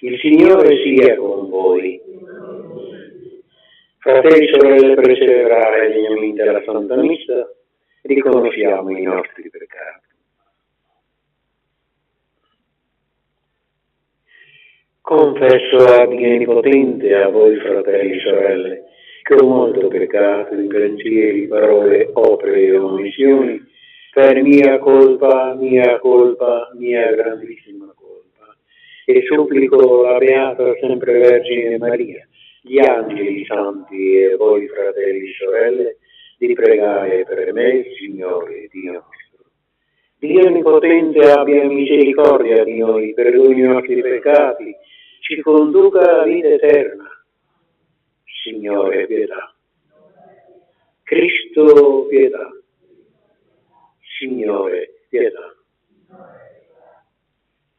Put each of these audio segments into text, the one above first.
Il Signore sia con voi. Fratelli e sorelle, perseverare degnamente alla Santa Messa, riconosciamo i nostri peccati. Confesso a Dio Onnipotente, a voi fratelli e sorelle, che ho molto peccato in pensieri, parole, opere e omissioni, per mia colpa, mia grandissima colpa. E supplico la Beata Sempre Vergine Maria, gli angeli santi e voi fratelli e sorelle, di pregare per me, il Signore Dio nostro. Dio Onnipotente abbia misericordia di noi, perdoni i nostri peccati, ci conduca alla vita eterna. Signore, pietà. Cristo, pietà. Signore, pietà.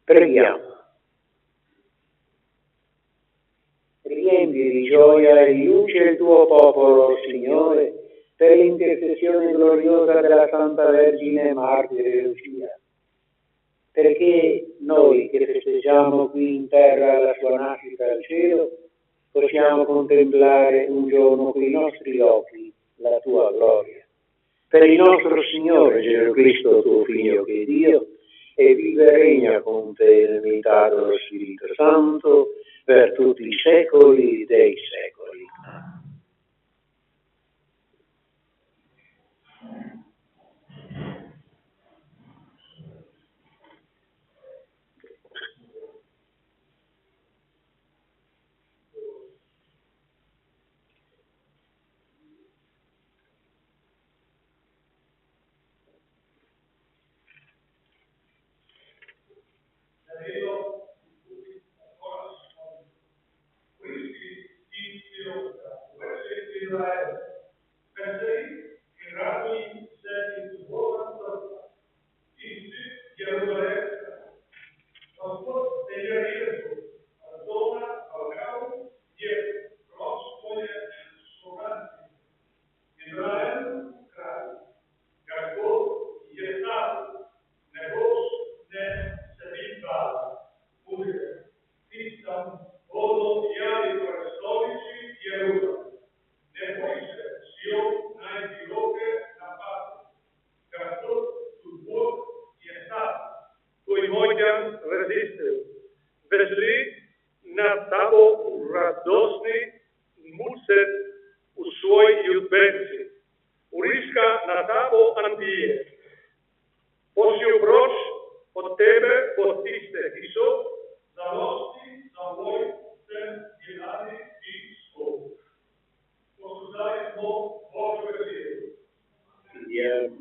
Preghiamo. Riempi di gioia e di luce il tuo popolo, Signore, per l'intercessione gloriosa della Santa Vergine Martire Lucia, perché noi che festeggiamo qui in terra la sua nascita al cielo, possiamo contemplare un giorno con i nostri occhi la tua gloria. Per il nostro Signore Gesù Cristo, tuo Figlio che è Dio, e vive e regna con te nell'unità dello Spirito Santo, per tutti i secoli dei secoli.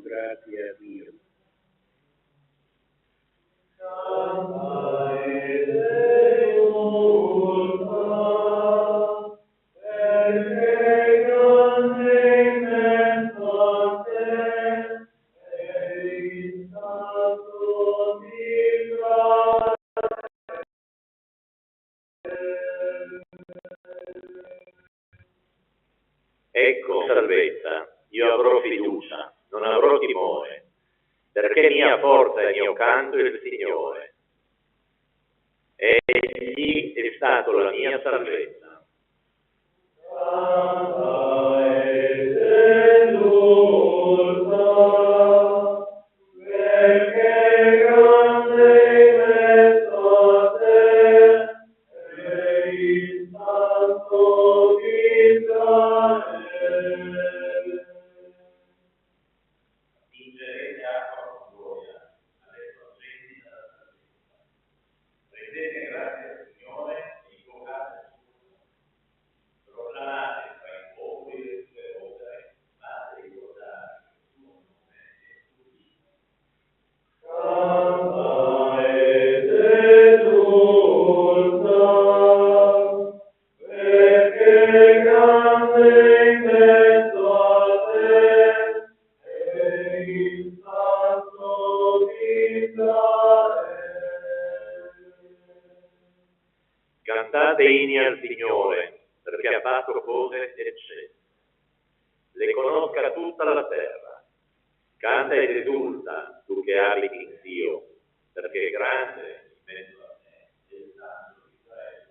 Grazie a Dio. Ecco, salvezza, io avrò fiducia, non avrò timore, perché mia forza e mio canto è il Signore. Egli è stato la mia salvezza. Cantate inni al Signore, perché ha fatto cose eccellenti. Le conosca tutta la terra. Canta ed esulta, tu che abiti in Dio, perché è grande in mezzo a te è il Santo di Israele.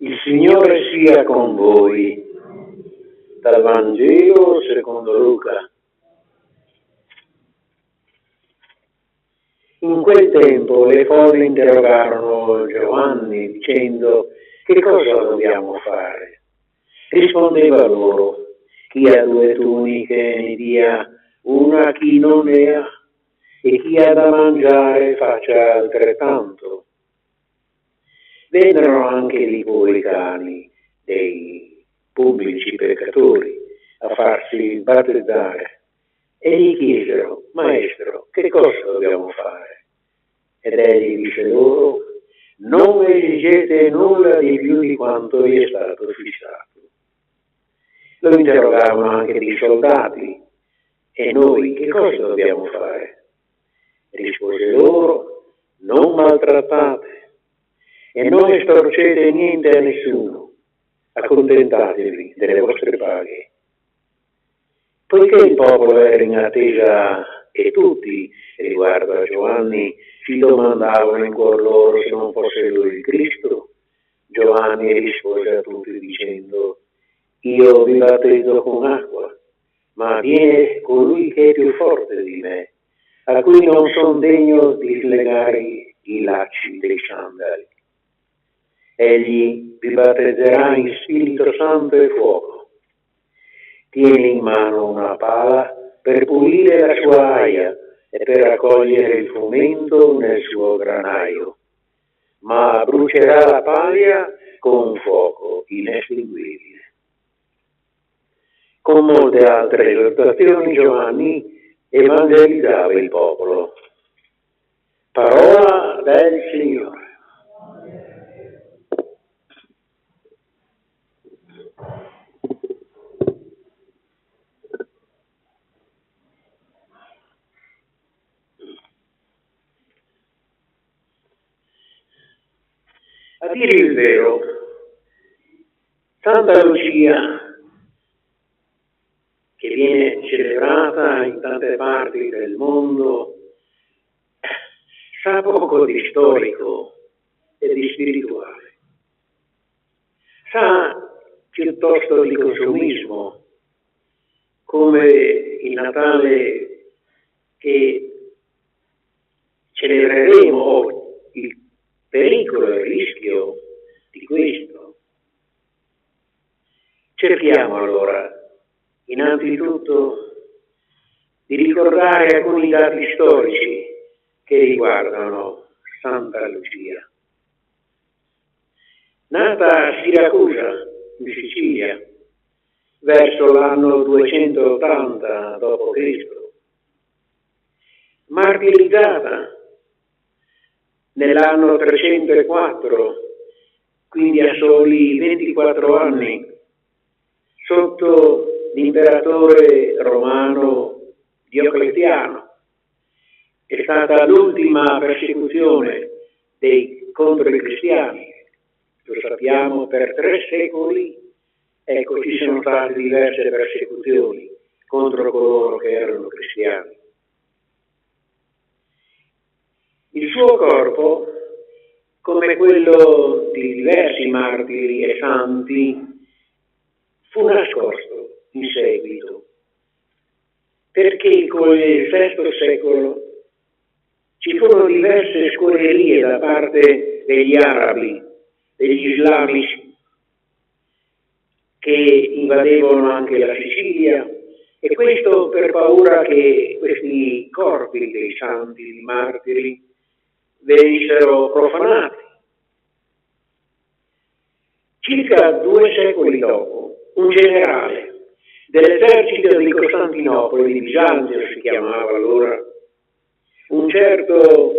Il Signore sia con voi. Dal Vangelo secondo Luca. In quel tempo le folle interrogarono Giovanni dicendo: che cosa dobbiamo fare? Rispondeva loro: chi ha 2 tuniche ne dia una a chi non ne ha, e chi ha da mangiare faccia altrettanto. Vennero anche i pubblicani, dei pubblici peccatori, a farsi battezzare, e gli chiesero: Maestro, che cosa dobbiamo fare? Ed egli disse loro: non esigete nulla di più di quanto vi è stato fissato. Lo interrogavano anche dei soldati: e noi che cosa dobbiamo fare? Rispose loro: non maltrattate e non estorcete niente a nessuno, accontentatevi delle vostre paghe. Poiché il popolo era in attesa e tutti, riguardo a Giovanni, si domandavano in cuor loro se non fosse lui il Cristo, Giovanni rispose a tutti dicendo: io vi battezzo con acqua, ma viene colui che è più forte di me, a cui non sono degno di slegare i lacci dei sandali. Egli vi battezzerà in Spirito Santo e fuoco. Tiene in mano una pala per pulire la sua aia e per raccogliere il frumento nel suo granaio, ma brucerà la paglia con un fuoco inestinguibile. Con molte altre esortazioni Giovanni evangelizzava il popolo. Parola del Signore. A dire il vero, Santa Lucia, che viene celebrata in tante parti del mondo, sa poco di storico e di spirituale. Sa piuttosto di consumismo, come il Natale che celebreremo, il pericolo e il rischio di questo. Cerchiamo allora innanzitutto di ricordare alcuni dati storici che riguardano Santa Lucia. Nata a Siracusa, in Sicilia, verso l'anno 280 d.C., martirizzata nell'anno 304, quindi a soli 24 anni, sotto l'imperatore romano Diocleziano. È stata l'ultima persecuzione contro i cristiani. Lo sappiamo, per 3 secoli, ci sono state diverse persecuzioni contro coloro che erano cristiani. Il suo corpo, come quello di diversi martiri e santi, fu nascosto in seguito, perché con il VI secolo ci furono diverse scuorerie da parte degli arabi, degli islamici, che invadevano anche la Sicilia, e questo per paura che questi corpi dei santi, dei martiri, venissero profanati. Circa 2 secoli dopo, un generale dell'esercito di Costantinopoli, di Bisanzio si chiamava allora, un certo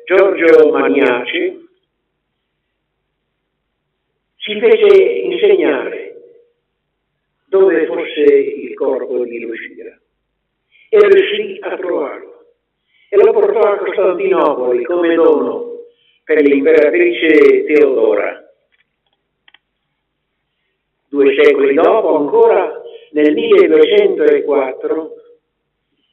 Giorgio Magnaci, si fece insegnare dove fosse il corpo di Lucia e riuscì a trovarlo e lo portò a Costantinopoli come dono per l'imperatrice Teodora. 2 secoli dopo, ancora nel 1204,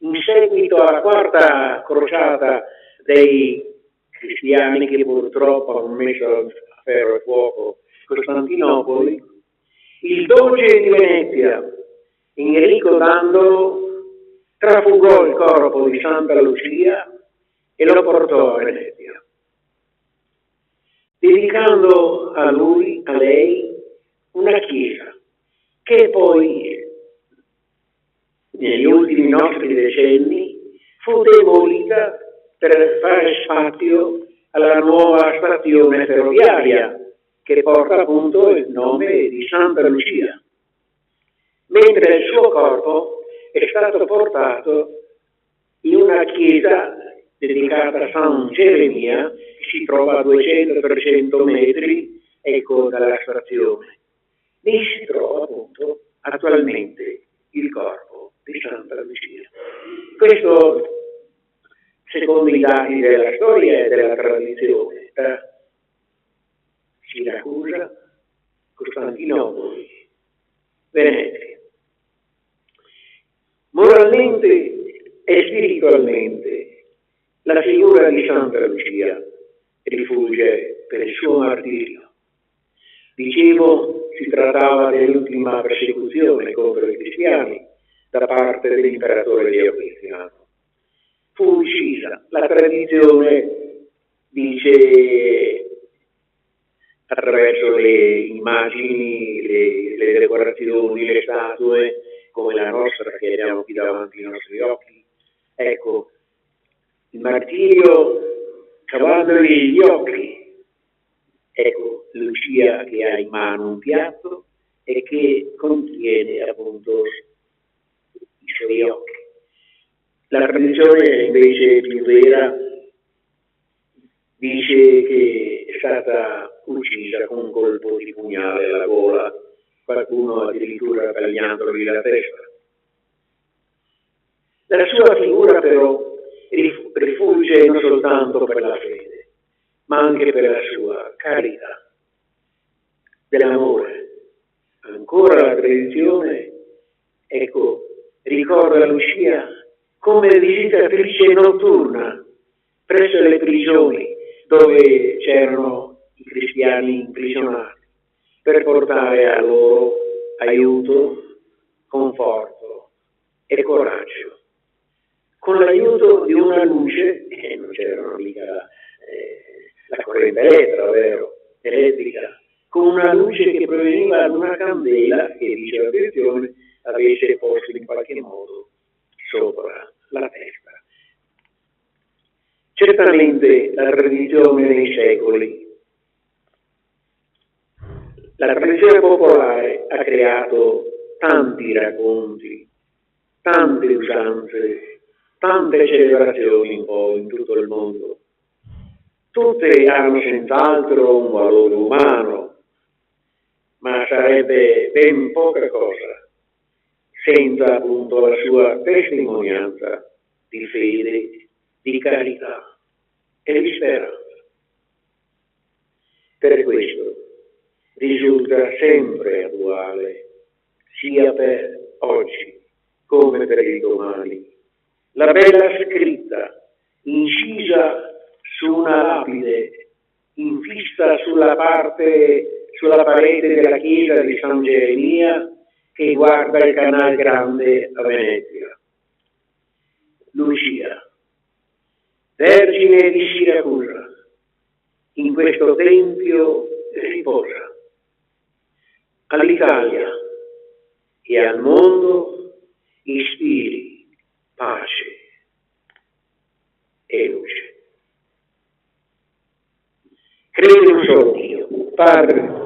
in seguito alla 4ª crociata dei cristiani, che purtroppo hanno messo a ferro e fuoco Costantinopoli, il doge di Venezia, Enrico Dandolo, trafugò il corpo di Santa Lucia e lo portò a Venezia, dedicando a lei, una chiesa che poi, negli ultimi nostri decenni, fu demolita per fare spazio alla nuova stazione ferroviaria che porta appunto il nome di Santa Lucia, mentre il suo corpo è stato portato in una chiesa dedicata a San Geremia, che si trova a 200-300 metri dalla stazione. Lì si trova appunto attualmente il corpo di Santa Lucia. Questo secondo i dati della storia e della tradizione, da Siracusa, Costantinopoli, Venezia. Moralmente e spiritualmente la figura di Santa Lucia rifugge per il suo martirio. Dicevo, si trattava dell'ultima persecuzione contro i cristiani da parte dell'imperatore Diocleziano. Fu uccisa. La tradizione dice, attraverso le immagini, le decorazioni, le statue, come la nostra che abbiamo qui davanti ai nostri occhi, il martirio cavandogli gli occhi. Lucia che ha in mano un piatto e che contiene appunto i suoi occhi. La tradizione invece più vera dice che è stata uccisa con un colpo di pugnale alla gola, qualcuno addirittura tagliandogli la testa. La sua figura però rifugge non soltanto per la fede, ma anche per la sua carità, dell'amore. Ancora la tradizione, ricorda Lucia come visitatrice notturna presso le prigioni dove c'erano i cristiani imprigionati, per portare a loro aiuto, conforto e coraggio. Con l'aiuto di una luce, non c'era mica la corrente elettrica, con una luce che proveniva da una candela che, dice la tradizione, avesse posto in qualche modo sopra la testa. Certamente la tradizione dei secoli, la tradizione popolare ha creato tanti racconti, tante usanze, tante celebrazioni un po' in tutto il mondo. Tutte hanno senz'altro un valore umano, ma sarebbe ben poca cosa senza appunto la sua testimonianza di fede, di carità e di speranza. Per questo risulta sempre attuale, sia per oggi come per il domani, la bella scritta incisa su una lapide infissa sulla parete della chiesa di San Geremia che guarda il Canal Grande a Venezia. Lucia, Vergine di Siracusa, in questo tempio riposa. All'Italia e al mondo ispiri pace e luce. Credo in un solo Dio, Padre,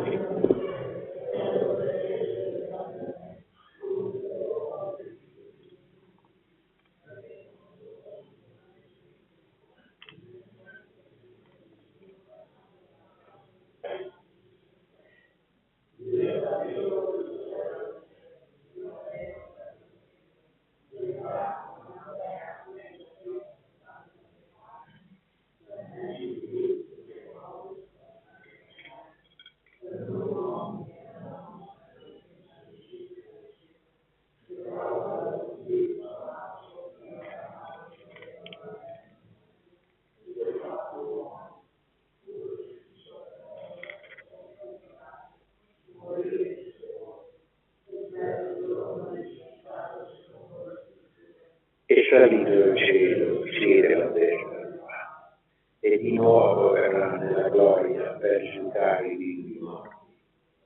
è salito al cielo, siede alla destra, e di nuovo verrà nella gloria per giudicare i vivi morti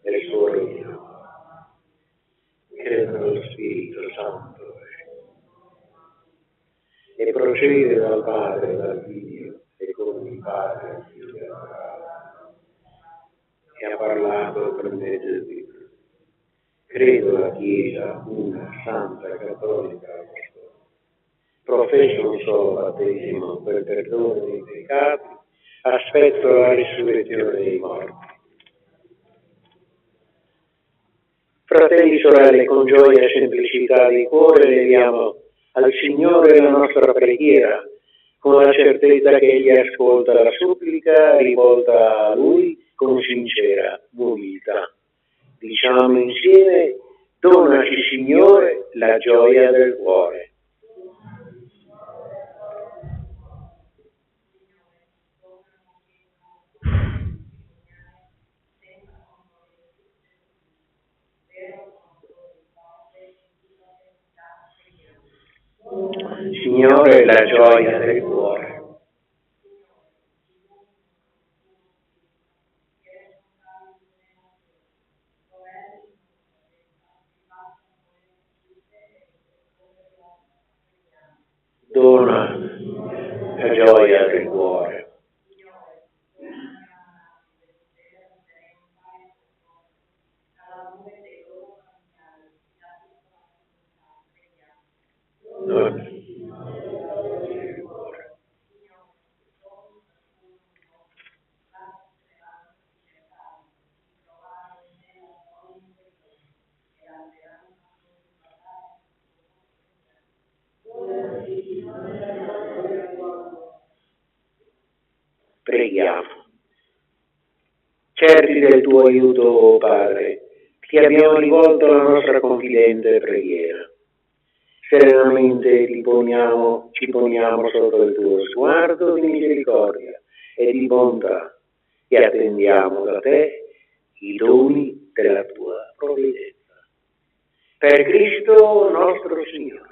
del suo regno. Credo nello Spirito Santo e procede dal Padre e dal Figlio e con il Padre e il Figlio e ha parlato per mezzo di Dio. Credo alla Chiesa, una, santa, cattolica, apostolica. Professo un solo battesimo per il perdono dei peccati, aspetto la risurrezione dei morti. Fratelli e sorelle, con gioia e semplicità di cuore leviamo al Signore la nostra preghiera, con la certezza che Egli ascolta la supplica rivolta a Lui con sincera umiltà. Diciamo insieme: donaci, Signore, la gioia del cuore. Signore, la gioia del cuore. Dona la gioia del cuore. Dona. Preghiamo. Certi del tuo aiuto, oh Padre, ti abbiamo rivolto la nostra confidente preghiera. Serenamente ci poniamo sotto il tuo sguardo di misericordia e di bontà e attendiamo da te i doni della tua provvidenza. Per Cristo nostro Signore.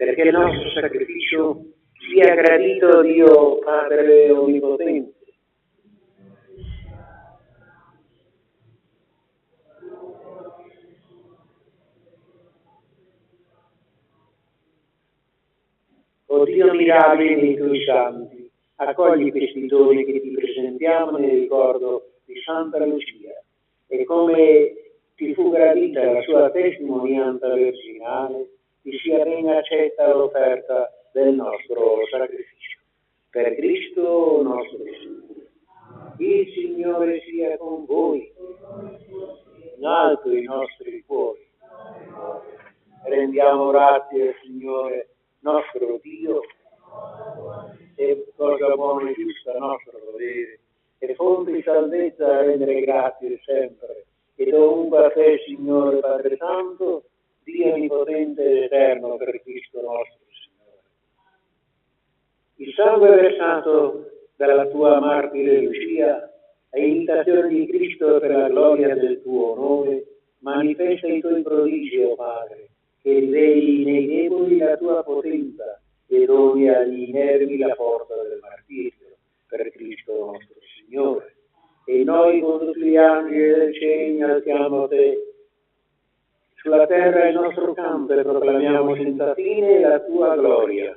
perché il nostro sacrificio sia gradito Dio Padre Onnipotente. O Dio mirabile nei tuoi santi, accogli questi doni che ti presentiamo nel ricordo di Santa Lucia, e come ti fu gradita la sua testimonianza virginale, ti sia ben accetta l'offerta del nostro sacrificio. Per Cristo nostro Signore. Il Signore sia con voi, in alto i nostri cuori. Rendiamo grazie al Signore nostro Dio, è cosa buona e giusta nostro dovere, e fonte di salvezza a rendere grazie sempre, e dovunque a te, Signore Padre Santo, Dio onnipotente ed eterno, per Cristo nostro Signore. Il sangue versato dalla tua martire Lucia, a imitazione di Cristo per la gloria del tuo onore, manifesta i tuoi prodigi, o Padre, che riveli nei deboli la tua potenza e doni agli inermi la forza del martirio, per Cristo nostro Signore. E noi con tutti gli angeli del cielo alziamo a te. Sulla terra il nostro campo e proclamiamo senza fine la tua gloria.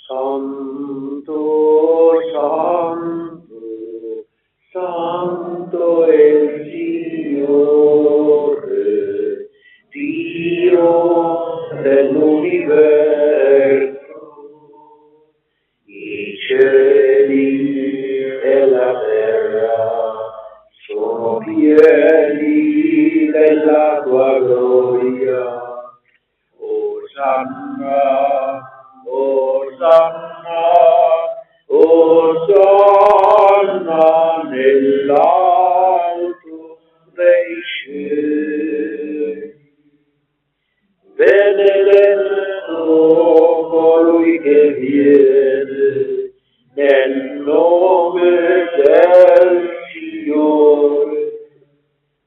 Santo, santo, santo è il Signore, Dio dell'universo. I cieli e la terra sono pieni della tua gloria. Osanna, Osanna, Osanna nell'alto dei cieli. Benedetto colui che viene nel nome del Signore.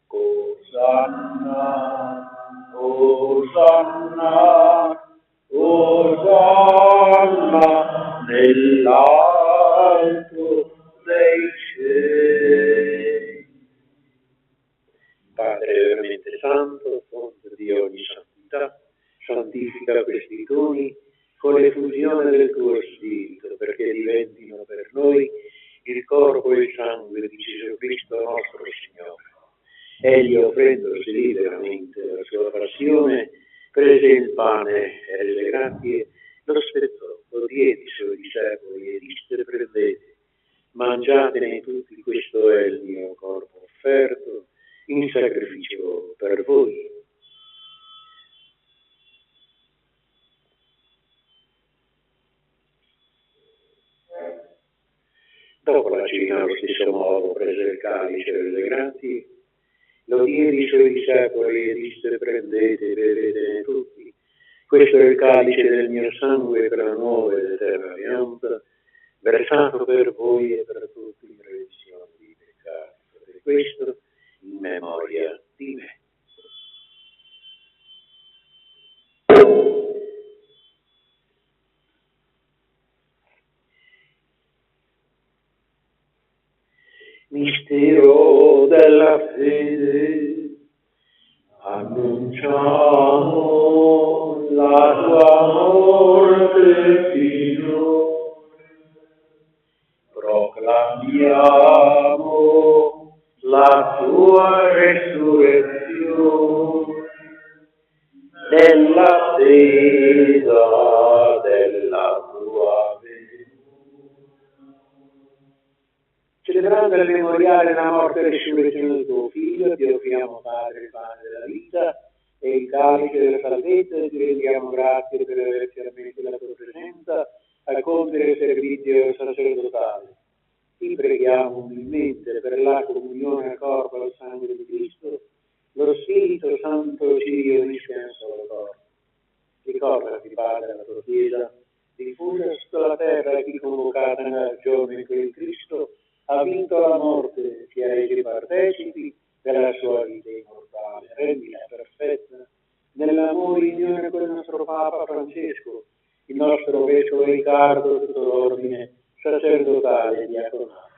Osanna, Osanna, Osanna nell'alto dei cieli. Padre veramente santo, fonte di ogni santità, santifica questi doni con l'effusione del tuo Spirito, perché diventino per noi il corpo e il sangue di Gesù Cristo nostro Signore. Egli, offrendosi liberamente la sua passione, prese il pane e le grazie, lo spezzò, lo diede ai suoi discepoli e disse: prendete, mangiatene tutti, questo è il mio corpo offerto in sacrificio per voi. Dopo la cena, allo stesso modo, prese il calice delle grazie, lo diede ai suoi discepoli e disse: prendete e bevetene tutti. Questo è il calice del mio sangue per la nuova ed eterna alleanza, versato per voi e per tutti in remissione di peccati. Per questo, in memoria di me. Mistero della fede, annunciamo la tua morte, Signore, proclamiamo la tua resurrezione, nell'attesa della tua venuta. Celebrando il memoriale della morte e resurrezione del tuo Figlio, ti offriamo, Padre, il pane della vita e il calice della salvezza, e ti rendiamo grazie per averci ammesso la tua presenza al compiere il servizio sacerdotale. Ti preghiamo umilmente per la comunione al corpo e al sangue di Cristo, lo Spirito Santo ci riunisce in un solo corpo. Ricordati, Padre, la tua Chiesa, diffusa su tutta la terra e chi convocata nel giorno in cui Cristo ha vinto la morte, si è resi partecipi della sua vita immortale. Rendila perfetta nell'amore in unione con il nostro Papa Francesco, il nostro vescovo Riccardo, tutto l'ordine sacerdotale e diaconale.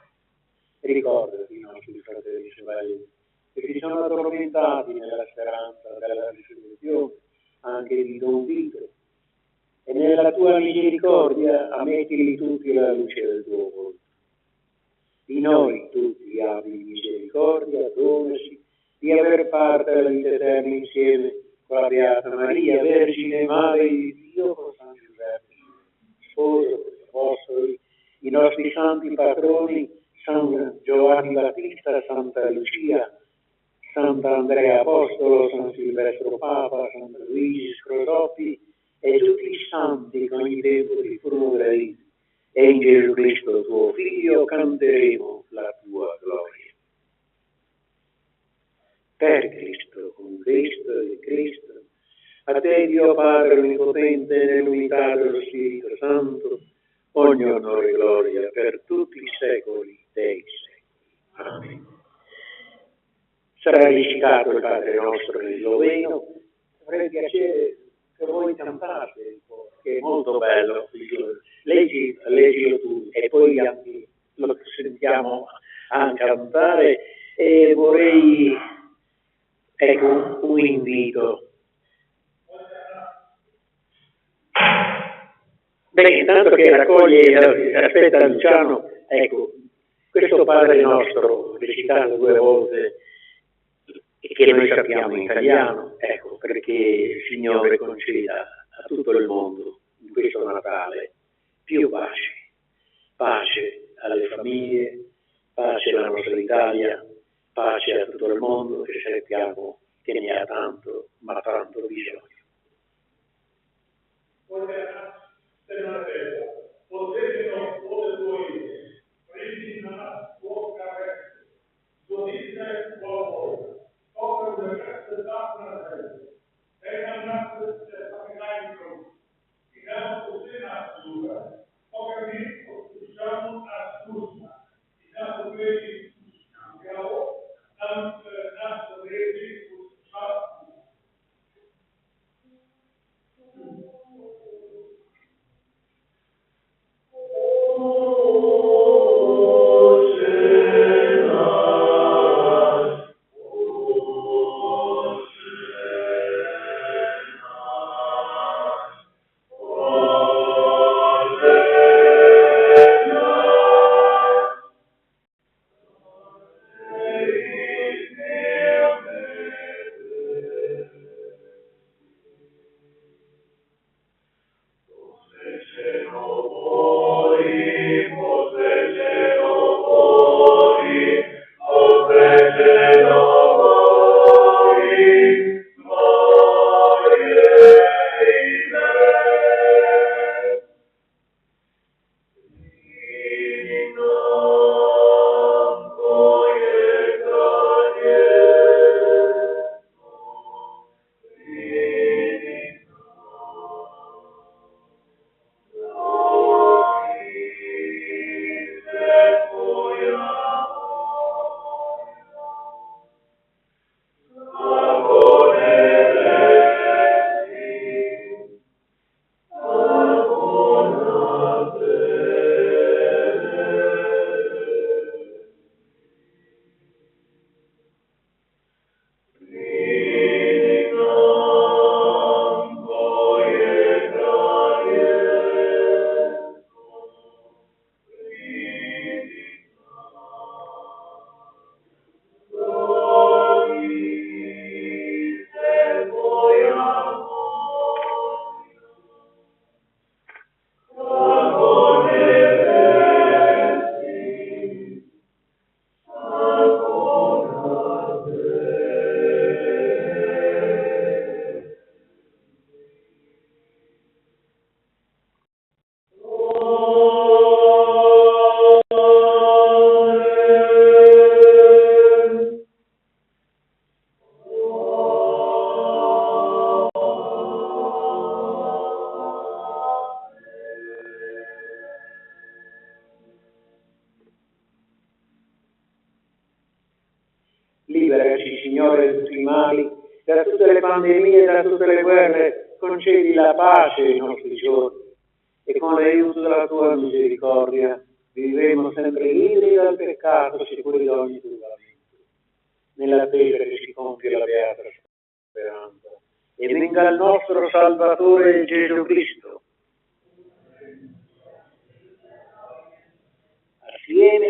E ricordati i nostri fratelli e sorelle che si sono addormentati nella speranza della risurrezione anche di Don Vito, e nella tua misericordia ammettili tutti alla luce del tuo volto. Di noi tutti abbi misericordia, donasi di aver parte alla vita eterna insieme con la Beata Maria, Vergine Madre di Dio, con San Giuseppe, sposo degli Apostoli, i nostri santi patroni, San Giovanni Battista, Santa Lucia, Sant'Andrea Apostolo, San Silvestro Papa, San Luigi Scrotopi e tutti i santi che ogni tempo ti furono graditi. E in Gesù Cristo tuo Figlio canteremo la tua gloria. Per Cristo, con Cristo e di Cristo, a te Dio Padre Onnipotente, nell'unità dello Spirito Santo, ogni onore e gloria per tutti i secoli dei secoli. Amen. Sarà recitato il Padre nostro nel Sloveno. Avrei piacere che voi cantate, che è molto bello. Leggilo tu e poi lo sentiamo a cantare, e vorrei, ecco, un invito. Beh, intanto che raccoglie, aspetta Luciano, ecco, questo Padre nostro recitato 2 volte e che noi sappiamo in italiano, ecco, perché il Signore conceda a tutto il mondo in questo Natale più pace, pace alle famiglie, pace alla nostra Italia, pace a tutto il mondo, che sappiamo che ne ha tanto, ma tanto bisogno. Liberaci, Signore, da tutti i mali, da tutte le pandemie, da tutte le guerre, concedi la pace ai nostri giorni, con l'aiuto della tua misericordia, vivremo sempre liberi dal peccato, sicuri di ogni turbamento, nell'attesa che si compia la beata speranza. E venga il nostro Salvatore Gesù Cristo. Assieme,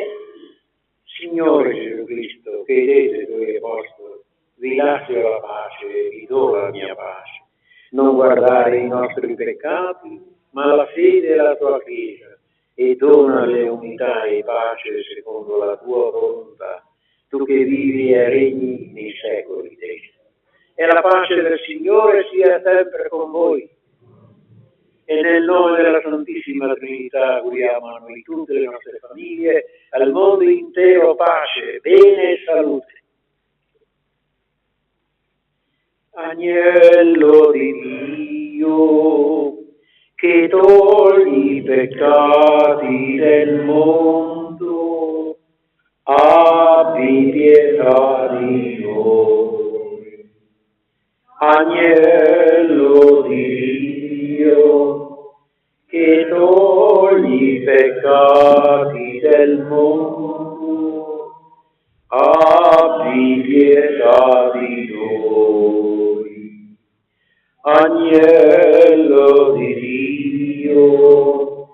Signore Gesù Cristo, che dite ai tuoi apostoli, vi lascio la pace e vi do la mia pace. Non guardare i nostri peccati, ma la fede della tua Chiesa, e donale unità e pace secondo la tua volontà, tu che vivi e regni nei secoli dei secoli. E la pace del Signore sia sempre con voi. E nel nome della Santissima Trinità auguriamo a noi tutte le nostre famiglie, al mondo intero pace, bene e salute. Agnello di Dio, che togli i peccati del mondo, abbi pietà di noi. Agnello di Dio, che togli i peccati del mondo, abbi pietà di noi. Agnello di Dio,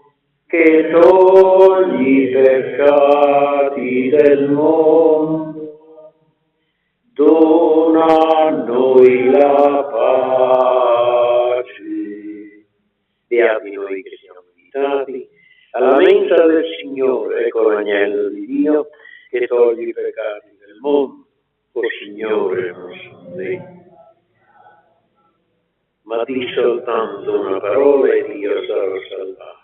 che togli i peccati del mondo, dona a noi la pace. Beati noi che siamo invitati alla mensa del Signore, ecco l'agnello di Dio che toglie i peccati del mondo. O Signore, non sono degno, ma di soltanto una parola e Dio sarà salvato.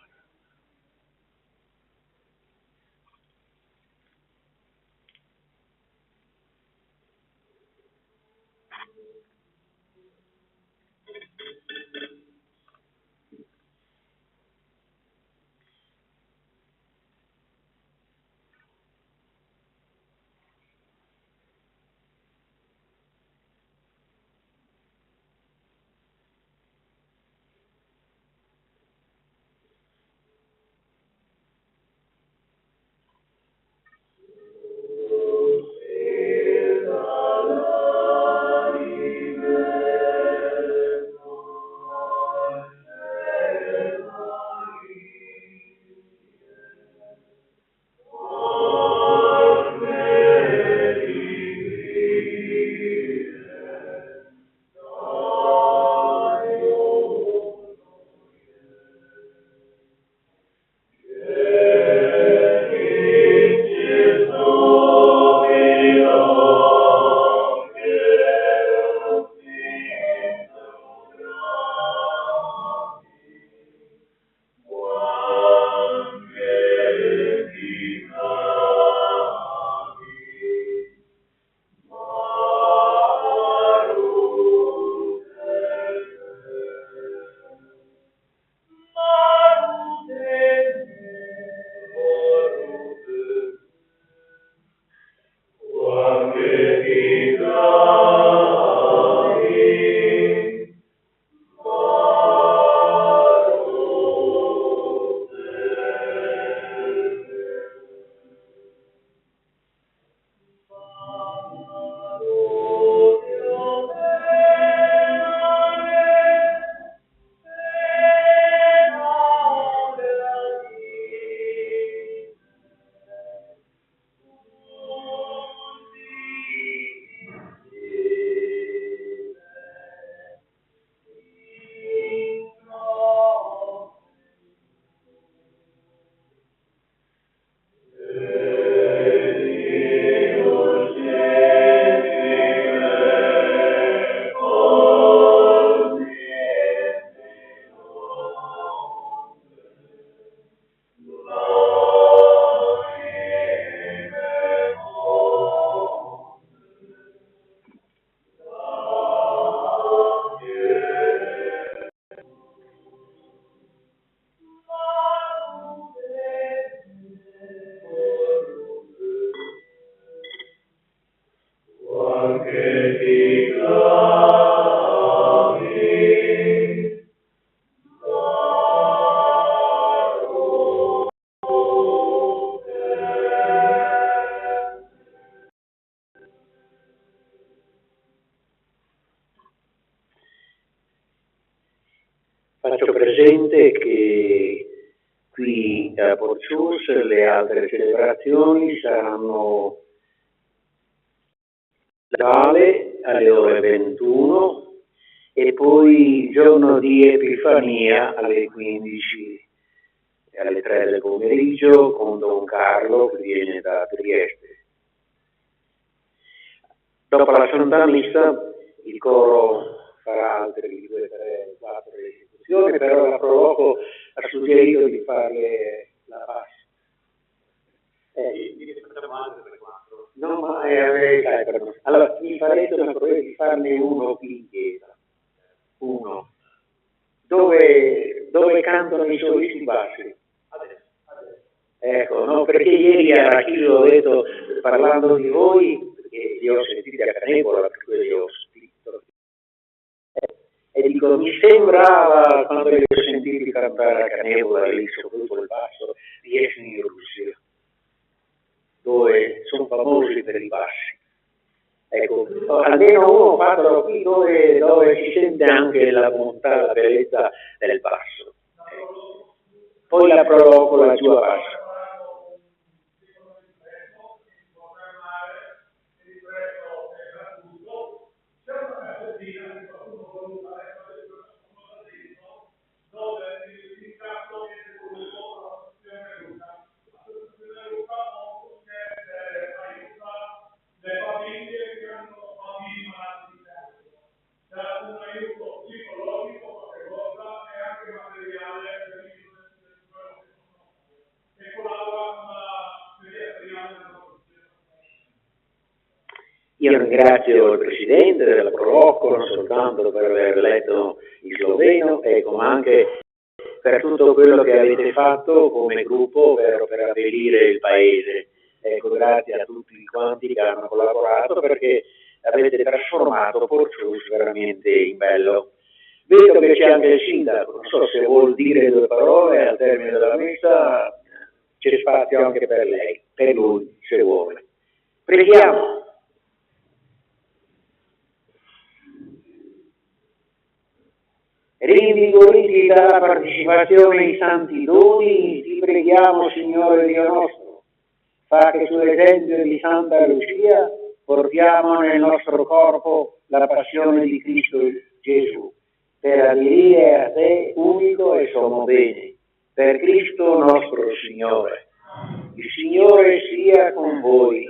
Presidente, che qui a Porcius le altre celebrazioni saranno Vale alle ore 21 e poi il giorno di Epifania alle 15 e alle 3 del pomeriggio con Don Carlo che viene da Trieste. Dopo la Santa Messa il coro farà altre 2, 3, 4 esecuzioni, però la Proloco ha suggerito di farle la Pasqua. No, ma allora mi farete una prova di farne uno qui in chiesa, uno, dove cantano i solisti bassi. Ecco, no, perché ieri a Rachillo ho detto, parlando di voi, perché li ho sentiti a Canepola, per cui li ho scritto, e dico, mi sembrava, quando li ho sentiti cantare a Canepola, lì soprattutto il basso, di essere in Russia, dove sono famosi per i bassi. Ecco, almeno uno fatelo qui dove si sente anche la bontà, la bellezza del basso. Poi la Proloco la sua bassa. Io ringrazio il Presidente della Proloco non soltanto per aver letto il sloveno, ma anche per tutto quello che avete fatto come gruppo per abbellire il Paese. Ecco, grazie a tutti quanti che hanno collaborato perché avete trasformato Porcius veramente in bello. Vedo che c'è anche il Sindaco, non so se vuol dire 2 parole al termine della messa, c'è spazio anche per lei, per lui, se vuole. Preghiamo. Rinvigoriti dalla partecipazione ai santi doni, ti preghiamo, Signore Dio nostro, fa che sull'esempio di Santa Lucia portiamo nel nostro corpo la passione di Cristo Gesù, per aderire a te unico e sommo bene, per Cristo nostro Signore. Il Signore sia con voi.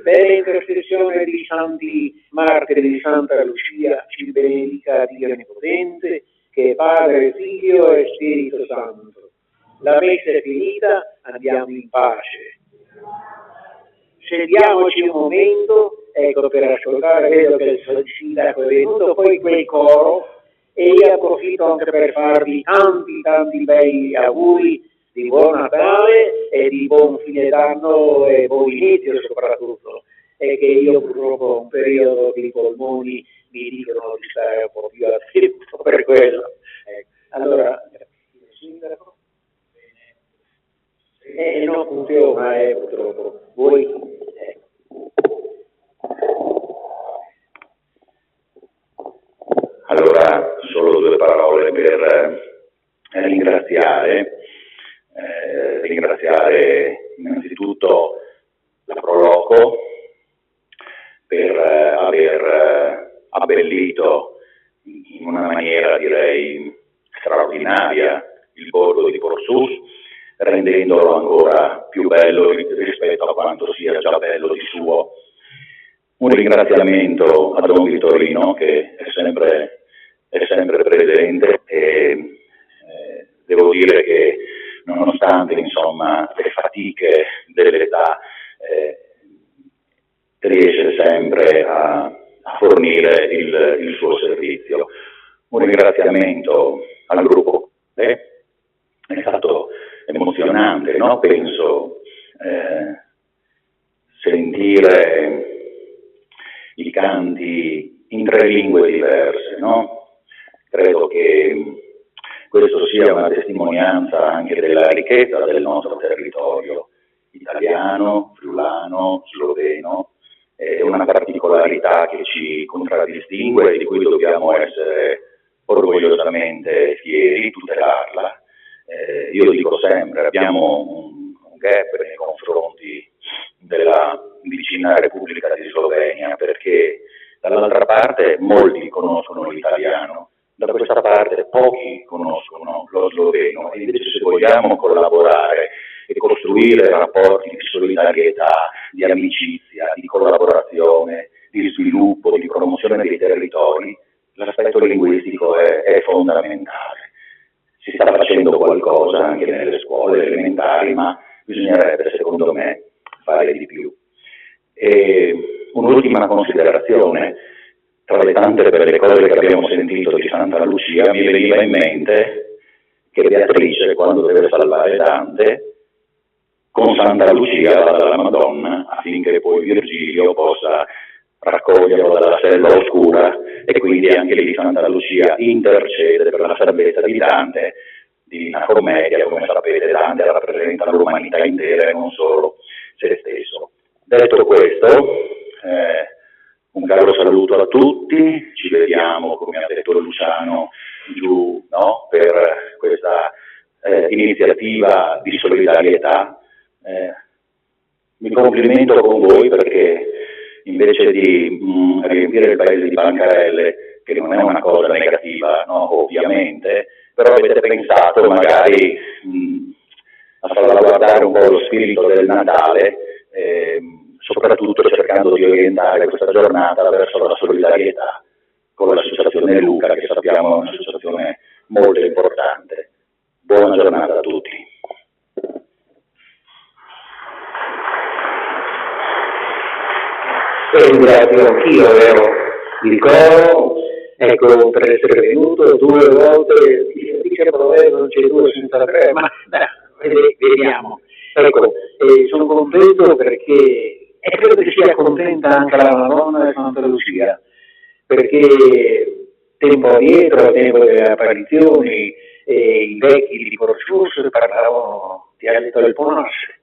Per l'intercessione di santi martiri di Santa Lucia, ci benedica Dio Onnipotente, che è Padre, Figlio e Spirito Santo. La messa è finita, andiamo in pace. Sediamoci un momento, ecco, per ascoltare, vedo che il sindaco è venuto, poi quel coro, e io approfitto anche per farvi tanti bei auguri di buon Natale e di buon fine d'anno e buon inizio soprattutto, e che io purtroppo ho un periodo di polmoni mi dicono di stare un po' più attento per quello. Allora, il sindaco? Non funziona, purtroppo. Voi? Allora, solo 2 parole per ringraziare innanzitutto la Proloco per aver abbellito in una maniera direi straordinaria il borgo di Porcius, rendendolo ancora più bello rispetto a quanto sia già bello di suo. Un ringraziamento a Don Vittorino che è sempre presente e devo dire che nonostante insomma le fatiche dell'età riesce sempre a fornire il suo servizio. Un ringraziamento al gruppo, è stato emozionante, no? Penso sentire i canti in 3 lingue diverse, no? Credo che questo sia una testimonianza anche della ricchezza del nostro territorio, italiano, friulano, sloveno, è una particolarità che ci contraddistingue e di cui dobbiamo essere orgogliosamente fieri, tutelarla. Io dico sempre, abbiamo un gap nei confronti della vicina Repubblica di Slovenia, perché dall'altra parte molti conoscono l'italiano, da questa parte pochi conoscono lo sloveno, e invece se vogliamo collaborare e costruire rapporti di solidarietà, di amicizia, di collaborazione, di sviluppo, di promozione dei territori, l'aspetto linguistico è fondamentale. Si sta facendo qualcosa anche nelle scuole elementari, ma bisognerebbe, secondo me, fare di più. E un'ultima considerazione: tra le tante belle cose che abbiamo sentito di Santa Lucia, mi veniva in mente che Beatrice, quando deve salvare Dante, con Santa Lucia va dalla Madonna affinché poi Virgilio possa raccoglierlo dalla selva oscura, e quindi anche lì Santa Lucia intercede per la salvezza di Dante. Divina Commedia, come sapete, Dante rappresenta l'umanità intera e non solo se stesso. Detto questo, un caro saluto a tutti, ci vediamo, come ha detto Luciano, giù, no, per questa iniziativa di solidarietà. Mi complimento con voi perché invece di riempire il paese di bancarelle, che non è una cosa negativa, no, ovviamente, però avete pensato magari a salvaguardare un po' lo spirito del Natale, soprattutto cercando di orientare questa giornata verso la solidarietà con l'associazione Luca, che sappiamo è un'associazione molto importante. Buona giornata a tutti. Ringrazio anch'io, il coro, ecco, per essere venuto 2 volte, dice non c'è 2 senza 3, ma vediamo. Ecco, sono contento perché, e credo che sia contenta anche la Madonna di Santa Lucia, perché tempo addietro, al tempo delle apparizioni, i vecchi di Porcius parlavano di alito del Ponasse.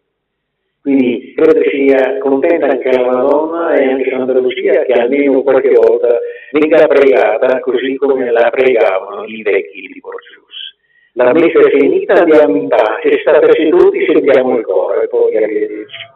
Quindi credo che sia contenta anche la Madonna e anche Santa Lucia che almeno qualche volta venga pregata così come la pregavano i vecchi di Porcius. La messa è finita, andiamo in pace, state seduti, sentiamo il coro e poi arrivederci.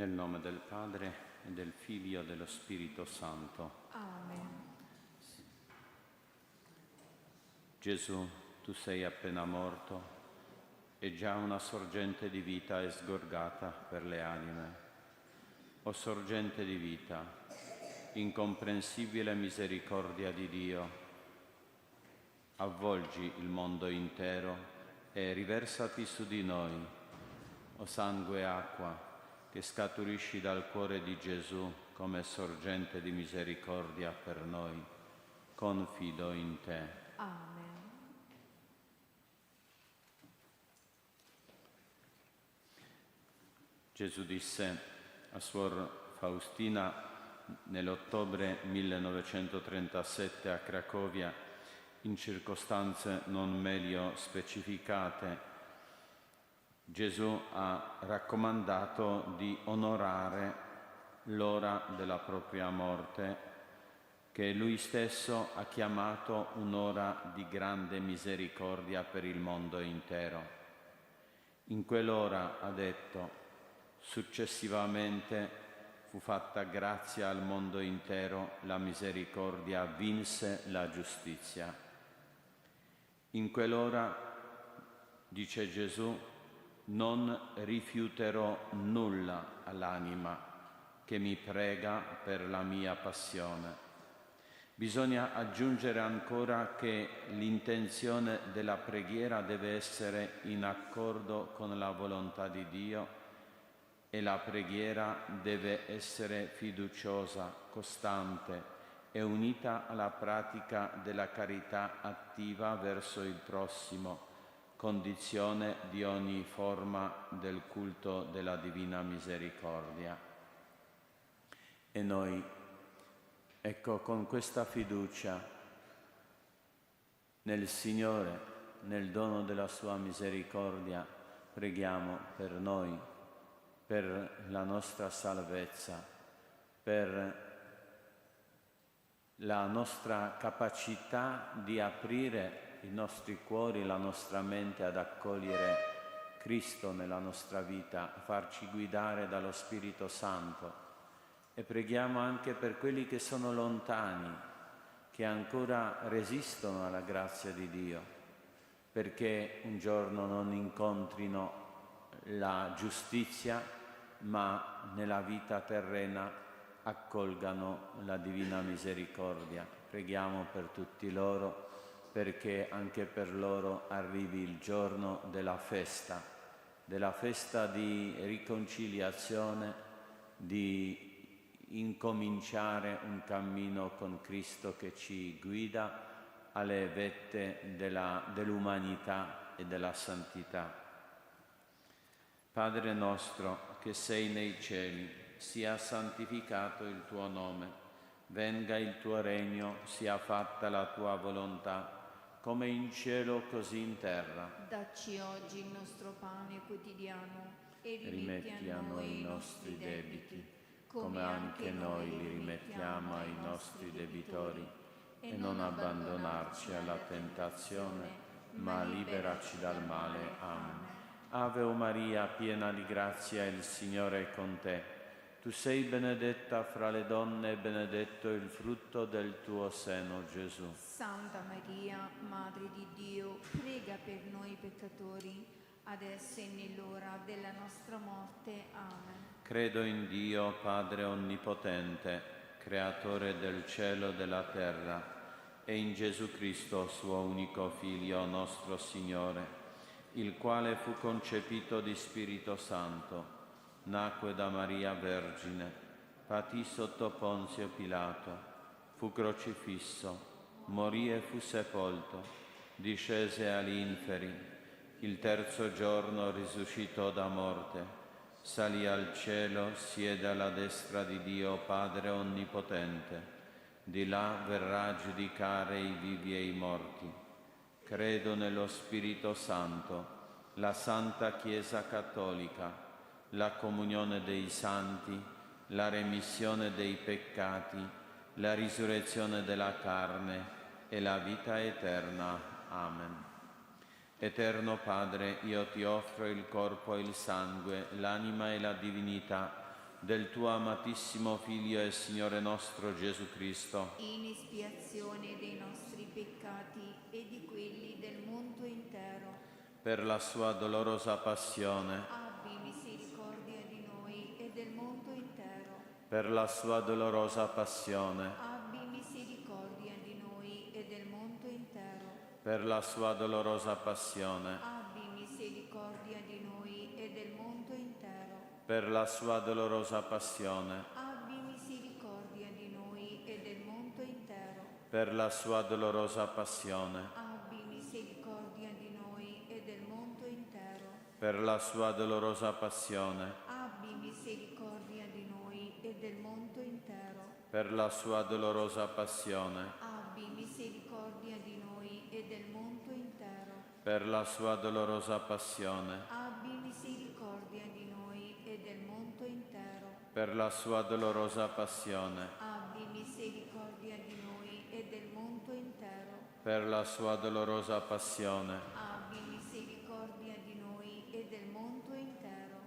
Nel nome del Padre, e del Figlio e dello Spirito Santo. Amen. Gesù, tu sei appena morto e già una sorgente di vita è sgorgata per le anime. O sorgente di vita, incomprensibile misericordia di Dio, avvolgi il mondo intero e riversati su di noi, o sangue e acqua, che scaturisci dal cuore di Gesù come sorgente di misericordia per noi. Confido in te. Amen. Gesù disse a Suor Faustina nell'ottobre 1937 a Cracovia, in circostanze non meglio specificate, Gesù ha raccomandato di onorare l'ora della propria morte, che lui stesso ha chiamato un'ora di grande misericordia per il mondo intero. In quell'ora, ha detto, successivamente fu fatta grazia al mondo intero, la misericordia vinse la giustizia. In quell'ora, dice Gesù, non rifiuterò nulla all'anima che mi prega per la mia passione. Bisogna aggiungere ancora che l'intenzione della preghiera deve essere in accordo con la volontà di Dio e la preghiera deve essere fiduciosa, costante e unita alla pratica della carità attiva verso il prossimo, condizione di ogni forma del culto della Divina Misericordia. E noi, ecco, con questa fiducia nel Signore, nel dono della Sua misericordia, preghiamo per noi, per la nostra salvezza, per la nostra capacità di aprire i nostri cuori, la nostra mente ad accogliere Cristo nella nostra vita, a farci guidare dallo Spirito Santo. E preghiamo anche per quelli che sono lontani, che ancora resistono alla grazia di Dio, perché un giorno non incontrino la giustizia, ma nella vita terrena accolgano la Divina Misericordia. Preghiamo per tutti loro, perché anche per loro arrivi il giorno della festa di riconciliazione, di incominciare un cammino con Cristo che ci guida alle vette dell'umanità e della santità. Padre nostro che sei nei cieli, sia santificato il tuo nome, venga il tuo regno, sia fatta la tua volontà, come in cielo così in terra. Dacci oggi il nostro pane quotidiano e Rimetti a noi i nostri debiti, come anche noi li rimettiamo ai nostri debitori, e non abbandonarci alla tentazione, ma liberaci dal male. Amen. Ave Maria, piena di grazia, il Signore è con te. Tu sei benedetta fra le donne e benedetto il frutto del tuo seno, Gesù. Santa Maria, Madre di Dio, prega per noi peccatori, adesso e nell'ora della nostra morte. Amen. Credo in Dio, Padre Onnipotente, Creatore del cielo e della terra, e in Gesù Cristo, suo unico Figlio, nostro Signore, il quale fu concepito di Spirito Santo, nacque da Maria Vergine, patì sotto Ponzio Pilato, fu crocifisso, morì e fu sepolto, discese agli inferi, il terzo giorno risuscitò da morte, salì al cielo, siede alla destra di Dio Padre Onnipotente, di là verrà a giudicare i vivi e i morti. Credo nello Spirito Santo, la Santa Chiesa Cattolica, la comunione dei santi, la remissione dei peccati, la risurrezione della carne e la vita eterna. Amen. Eterno Padre, io ti offro il corpo e il sangue, l'anima e la divinità del tuo amatissimo Figlio e Signore nostro Gesù Cristo, in espiazione dei nostri peccati e di quelli del mondo intero, per la sua dolorosa passione, abbi misericordia di noi e del mondo intero, per la sua dolorosa passione, abbi misericordia di noi e del mondo intero, per la sua dolorosa passione, abbi misericordia di noi e del mondo intero, per la sua dolorosa passione, abbi misericordia di noi e del mondo intero, per la sua dolorosa passione, abbi misericordia di noi e del mondo intero, per la sua dolorosa passione, abbi misericordia di noi e del mondo intero, per la sua dolorosa passione, abbi misericordia di noi e del mondo intero, per la sua dolorosa passione, abbi misericordia di noi e del mondo intero, per la sua dolorosa passione, abbi misericordia di noi e del mondo intero, per la sua dolorosa passione. abbi misericordia di noi e del mondo intero.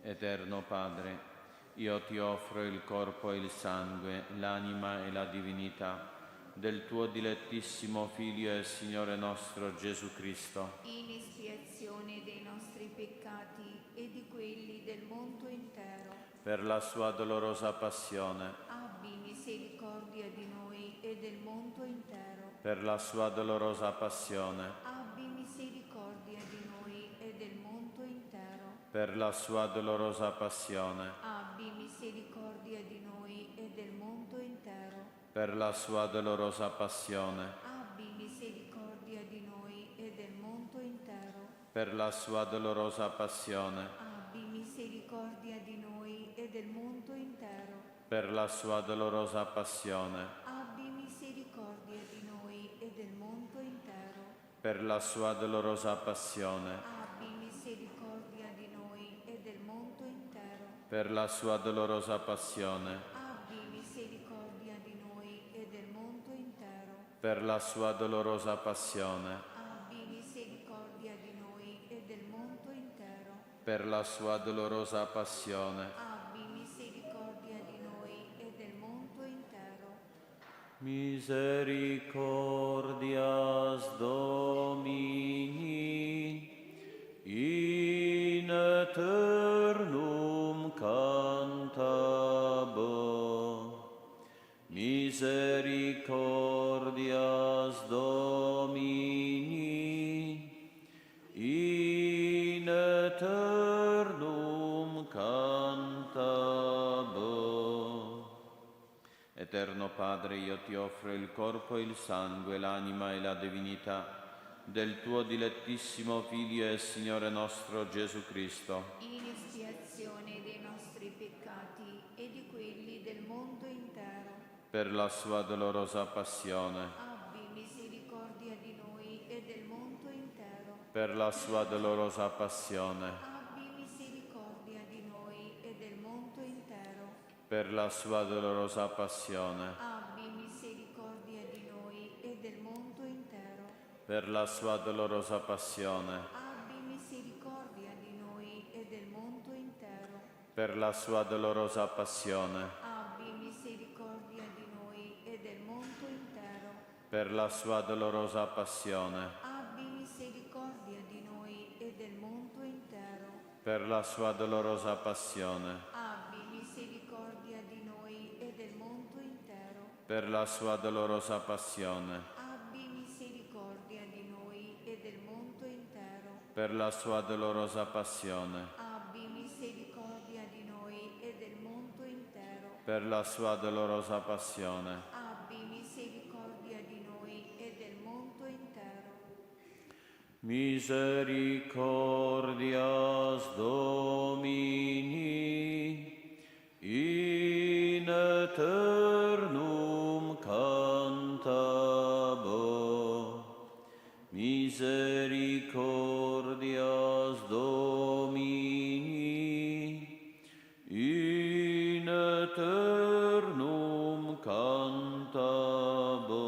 Eterno Padre, io ti offro il corpo e il sangue, l'anima e la divinità del tuo dilettissimo Figlio e Signore nostro Gesù Cristo, In espiazione dei nostri peccati e di quelli del mondo intero, per la sua dolorosa passione, abbi misericordia di noi e del mondo intero, per la sua dolorosa passione, abbi misericordia di noi e del mondo intero, per la sua dolorosa passione, abbi misericordia di noi e del mondo intero, per la sua dolorosa passione, abbi misericordia di noi e del mondo intero, per la sua dolorosa passione, abbi misericordia di noi e del mondo intero, per la sua dolorosa passione, abbi misericordia di noi e del mondo intero, per la sua dolorosa passione, abbi misericordia di noi e del mondo intero, per la sua dolorosa passione, abbi misericordia di noi e del mondo intero, per la sua dolorosa passione, abbi misericordia di noi e del mondo intero, per la sua dolorosa passione. abbi misericordia di noi e del mondo intero. Misericordias Domini, in eternum cantabo. Misericordias Domini, in eternum cantabo. Eterno Padre, io ti offro il corpo e il sangue, l'anima e la divinità del tuo dilettissimo Figlio e Signore nostro Gesù Cristo, In espiazione dei nostri peccati e di quelli del mondo intero, per la sua dolorosa passione, abbi misericordia di noi e del mondo intero, per la sua dolorosa passione, abbi misericordia di noi e del mondo intero, per la sua dolorosa passione, abbi misericordia di noi e del mondo intero, per la sua dolorosa passione, abbi misericordia di noi e del mondo intero, per la sua dolorosa passione, abbi misericordia di noi e del mondo intero, per la sua dolorosa passione, abbi misericordia di noi e del mondo intero, per la sua dolorosa passione, abbi misericordia di noi e del mondo intero, per la sua dolorosa passione, abbi misericordia di noi e del mondo intero, per la sua dolorosa passione, abbi misericordia di noi e del mondo intero, per la sua dolorosa passione, abbi misericordia di noi e del mondo intero. Misericordias Domini, in eternum cantabo. Misericordias Domini, in eternum cantabo.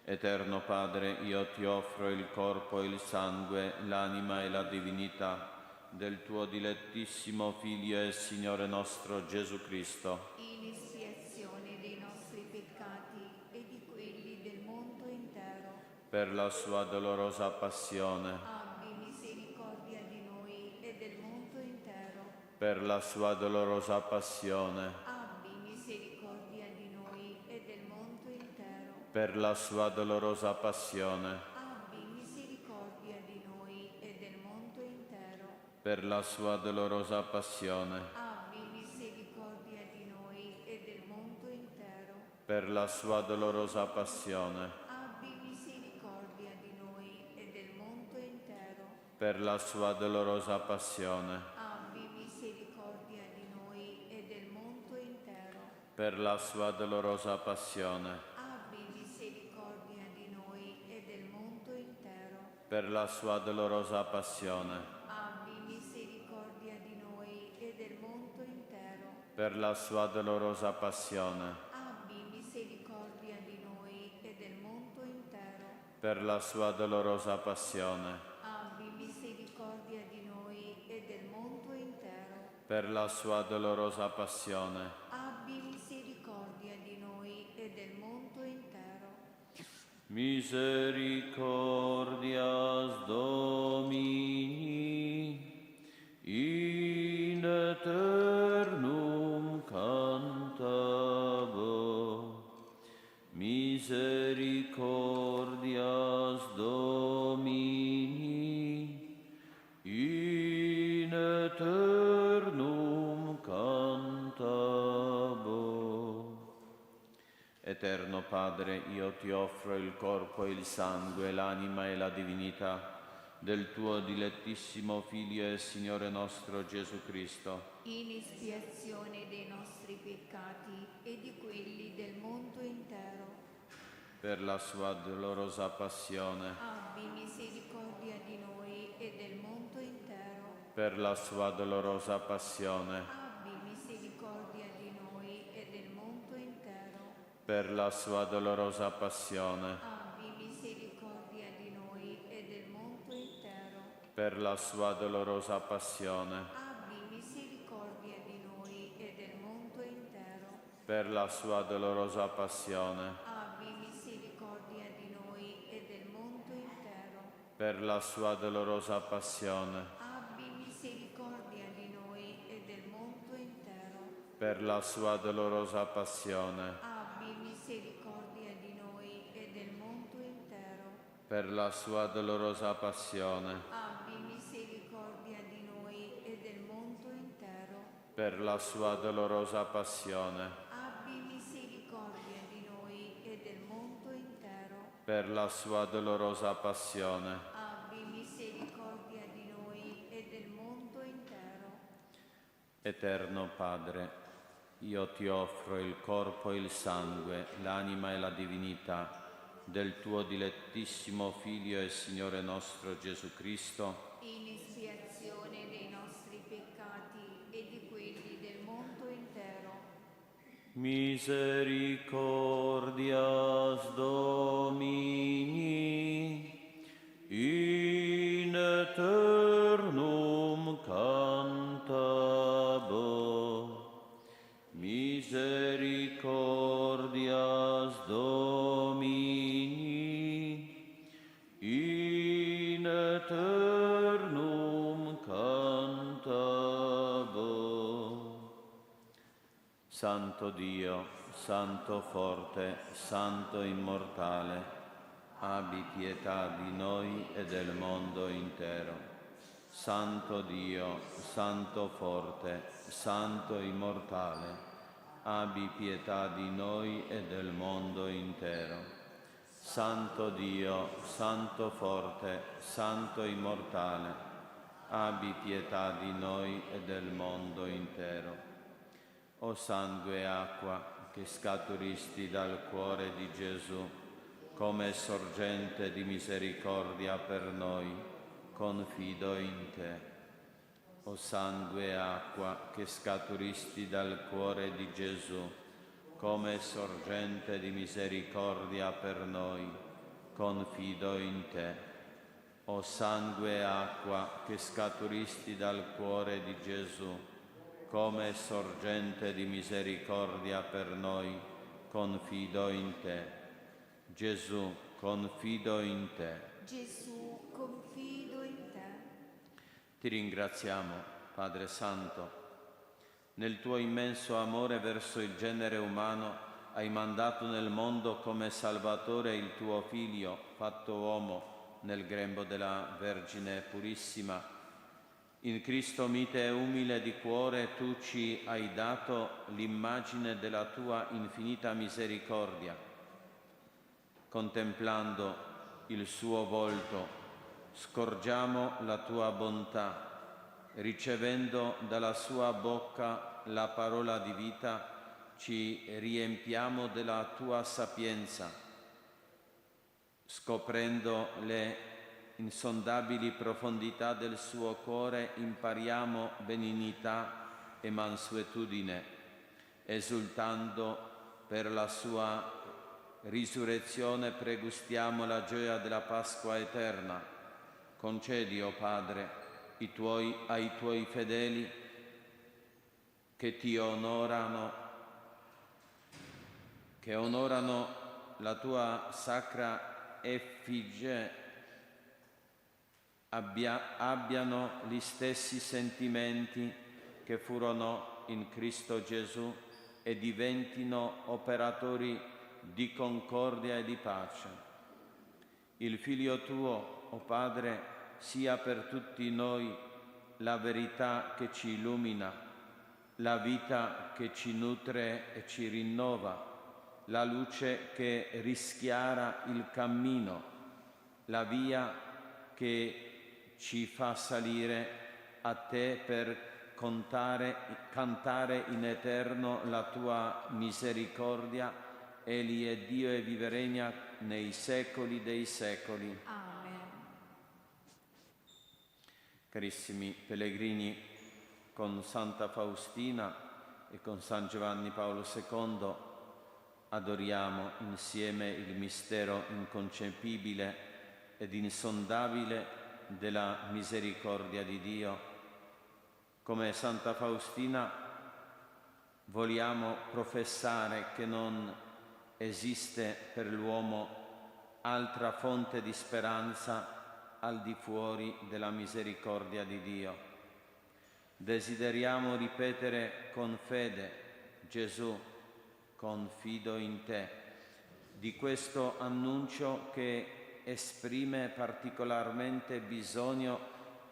Eterno Padre, io ti offro il corpo e il sangue, l'anima e la divinità del tuo dilettissimo Figlio e Signore nostro Gesù Cristo, in espiazione dei nostri peccati e di quelli del mondo intero, per la sua dolorosa passione, abbi misericordia di noi e del mondo intero, per la sua dolorosa passione, abbi misericordia di noi e del mondo intero, per la sua dolorosa passione, abbi misericordia di noi e del mondo intero, per la sua dolorosa passione, abbi misericordia di noi e del mondo intero, per la sua dolorosa passione, abbi misericordia di noi e del mondo intero, per la sua dolorosa passione, abbi misericordia di noi e del mondo intero, per la sua dolorosa passione, abbi misericordia di noi e del mondo intero, per la sua dolorosa passione, abbi misericordia di noi e del mondo intero, per la sua dolorosa passione, abbi misericordia di noi e del mondo intero, per la sua dolorosa passione, abbi misericordia di noi e del mondo intero, per la sua dolorosa passione, abbi misericordia di noi e del mondo intero. Misericordias Domini, in eternum cantabo. Misericordias Domini, in eternum cantabo. Eterno Padre, io ti offro il corpo e il sangue, l'anima e la divinità del tuo dilettissimo Figlio e Signore nostro Gesù Cristo, In espiazione dei nostri peccati e di quelli del mondo intero, per la sua dolorosa passione, abbi misericordia di noi e del mondo intero, per la sua dolorosa passione, abbi misericordia di noi e del mondo intero, per la sua dolorosa passione, abbi misericordia di noi e del mondo intero, per la sua dolorosa passione, abbi misericordia di noi e del mondo intero, per la sua dolorosa passione, abbi misericordia di noi e del mondo intero, per la sua dolorosa passione, abbi misericordia di noi e del mondo intero, per la sua dolorosa passione, abbi misericordia di noi e del mondo intero, per la sua dolorosa passione, abbi misericordia di noi e del mondo intero, per la sua dolorosa passione, abbi misericordia di noi e del mondo intero, per la sua dolorosa passione, abbi misericordia di noi e del mondo intero. Eterno Padre, io ti offro il corpo e il sangue, l'anima e la divinità del tuo dilettissimo Figlio e Signore nostro Gesù Cristo, In espiazione dei nostri peccati e di quelli del mondo intero, Misericordias Domini, in eternum cantabo. Misericordias Domini, in eternum cantabo. Santo Dio, Santo forte, Santo immortale, abbi pietà di noi e del mondo intero. Santo Dio, Santo forte, Santo immortale, abbi pietà di noi e del mondo intero. Santo Dio, Santo forte, Santo immortale, abbi pietà di noi e del mondo intero. O sangue e acqua che scaturisti dal cuore di Gesù come sorgente di misericordia per noi, confido in te. O sangue e acqua che scaturisti dal cuore di Gesù come sorgente di misericordia per noi, confido in te. o sangue e acqua che scaturisti dal cuore di Gesù, come sorgente di misericordia per noi, confido in te. Gesù, confido in te. Gesù, confido in te. Ti ringraziamo, Padre Santo. Nel tuo immenso amore verso il genere umano hai mandato nel mondo come Salvatore il tuo Figlio, fatto uomo nel grembo della Vergine Purissima. In Cristo mite e umile di cuore tu ci hai dato l'immagine della tua infinita misericordia. Contemplando il suo volto, scorgiamo la tua bontà. Ricevendo dalla sua bocca la parola di vita, ci riempiamo della tua sapienza. Scoprendo le insondabili profondità del suo cuore, impariamo benignità e mansuetudine. Esultando per la sua risurrezione, pregustiamo la gioia della Pasqua eterna. Concedi, o Padre, ai tuoi fedeli che ti onorano, che onorano la tua sacra effigie, abbiano gli stessi sentimenti che furono in Cristo Gesù e diventino operatori di concordia e di pace. Il Figlio tuo, o Padre, sia per tutti noi la verità che ci illumina, la vita che ci nutre e ci rinnova, la luce che rischiara il cammino, la via che ci fa salire a te per cantare in eterno la tua misericordia. Egli è Dio e vive e regna nei secoli dei secoli. Amen. Carissimi pellegrini, con Santa Faustina e con San Giovanni Paolo II adoriamo insieme il mistero inconcepibile ed insondabile della misericordia di Dio. Come Santa Faustina vogliamo professare che non esiste per l'uomo altra fonte di speranza al di fuori della misericordia di Dio. Desideriamo ripetere con fede: Gesù, confido in te. Di questo annuncio che esprime particolarmente bisogno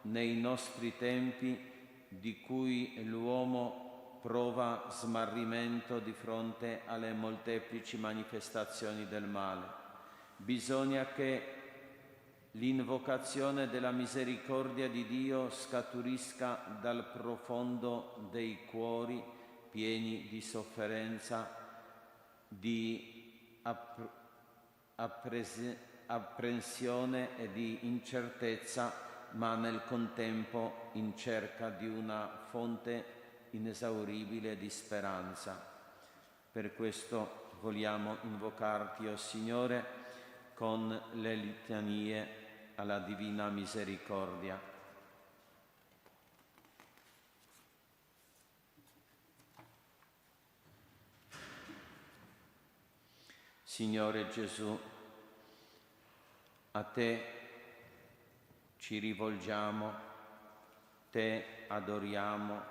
nei nostri tempi, di cui l'uomo prova smarrimento di fronte alle molteplici manifestazioni del male. Bisogna che l'invocazione della misericordia di Dio scaturisca dal profondo dei cuori pieni di sofferenza, di apprensione e di incertezza, ma nel contempo in cerca di una fonte inesauribile di speranza. Per questo vogliamo invocarti, o Signore, con le litanie alla Divina Misericordia. Signore Gesù, a te ci rivolgiamo, te adoriamo,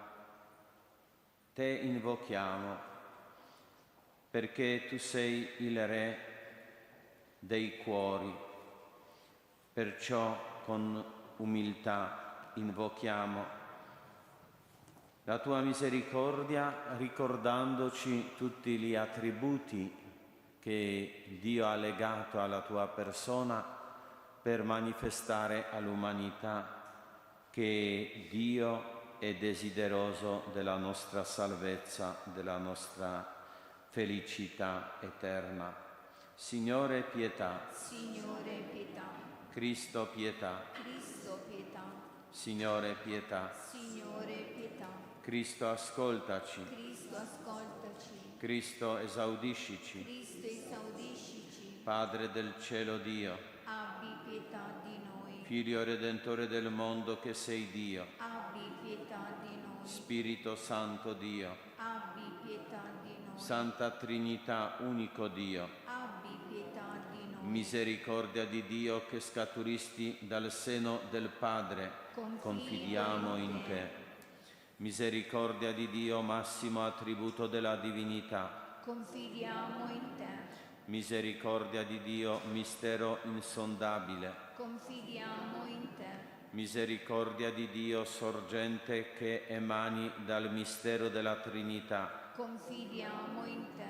te invochiamo, perché tu sei il Re dei cuori. Perciò con umiltà invochiamo la tua misericordia, ricordandoci tutti gli attributi che Dio ha legato alla tua persona per manifestare all'umanità che Dio è desideroso della nostra salvezza, della nostra felicità eterna. Signore, pietà. Signore, pietà. Cristo, pietà. Cristo, pietà. Signore, pietà. Signore, pietà. Cristo, ascoltaci. Cristo, ascoltaci. Cristo, esaudiscici. Cristo, esaudiscici. Padre del cielo Dio, Abbi pietà di noi. Figlio Redentore del mondo che sei Dio, abbi pietà di noi. Spirito Santo Dio, Abbi pietà di noi. Santa Trinità, unico Dio, Abbi pietà di noi. misericordia di Dio che scaturisti dal seno del Padre, confidiamo in te. Misericordia di Dio, massimo attributo della divinità, Confidiamo in te. misericordia di Dio, mistero insondabile, Confidiamo in te. misericordia di Dio, sorgente che emani dal mistero della Trinità, Confidiamo in te.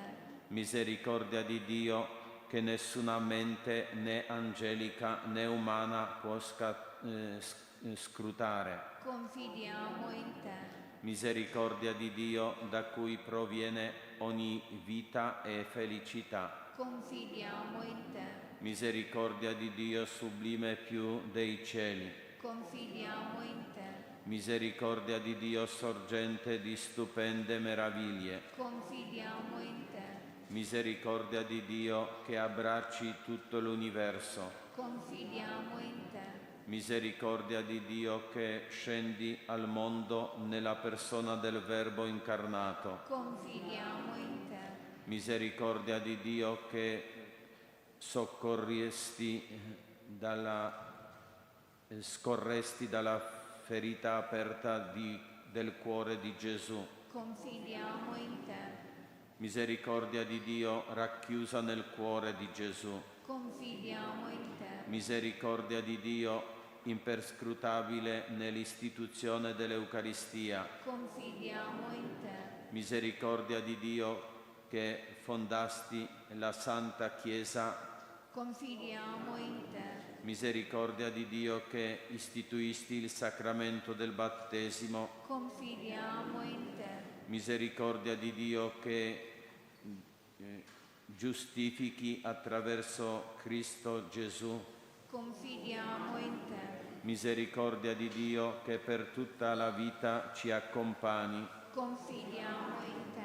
misericordia di Dio che nessuna mente né angelica né umana può scrutare, Confidiamo in te. misericordia di Dio da cui proviene ogni vita e felicità, Confidiamo in te. misericordia di Dio sublime più dei cieli, Confidiamo in te. misericordia di Dio sorgente di stupende meraviglie, Confidiamo in te. misericordia di Dio che abbracci tutto l'universo, Confidiamo in te. misericordia di Dio che scendi al mondo nella persona del Verbo incarnato, Confidiamo in te. misericordia di Dio che scorresti dalla ferita aperta del cuore di Gesù, Confidiamo in te. misericordia di Dio racchiusa nel cuore di Gesù, Confidiamo in te. misericordia di Dio imperscrutabile nell'istituzione dell'Eucaristia, Confidiamo in te. misericordia di Dio che fondasti la Santa Chiesa, Confidiamo in te. misericordia di Dio che istituisti il sacramento del battesimo, Confidiamo in te. misericordia di Dio che giustifichi attraverso Cristo Gesù, Confidiamo in te. misericordia di Dio che per tutta la vita ci accompagni, Confidiamo in te.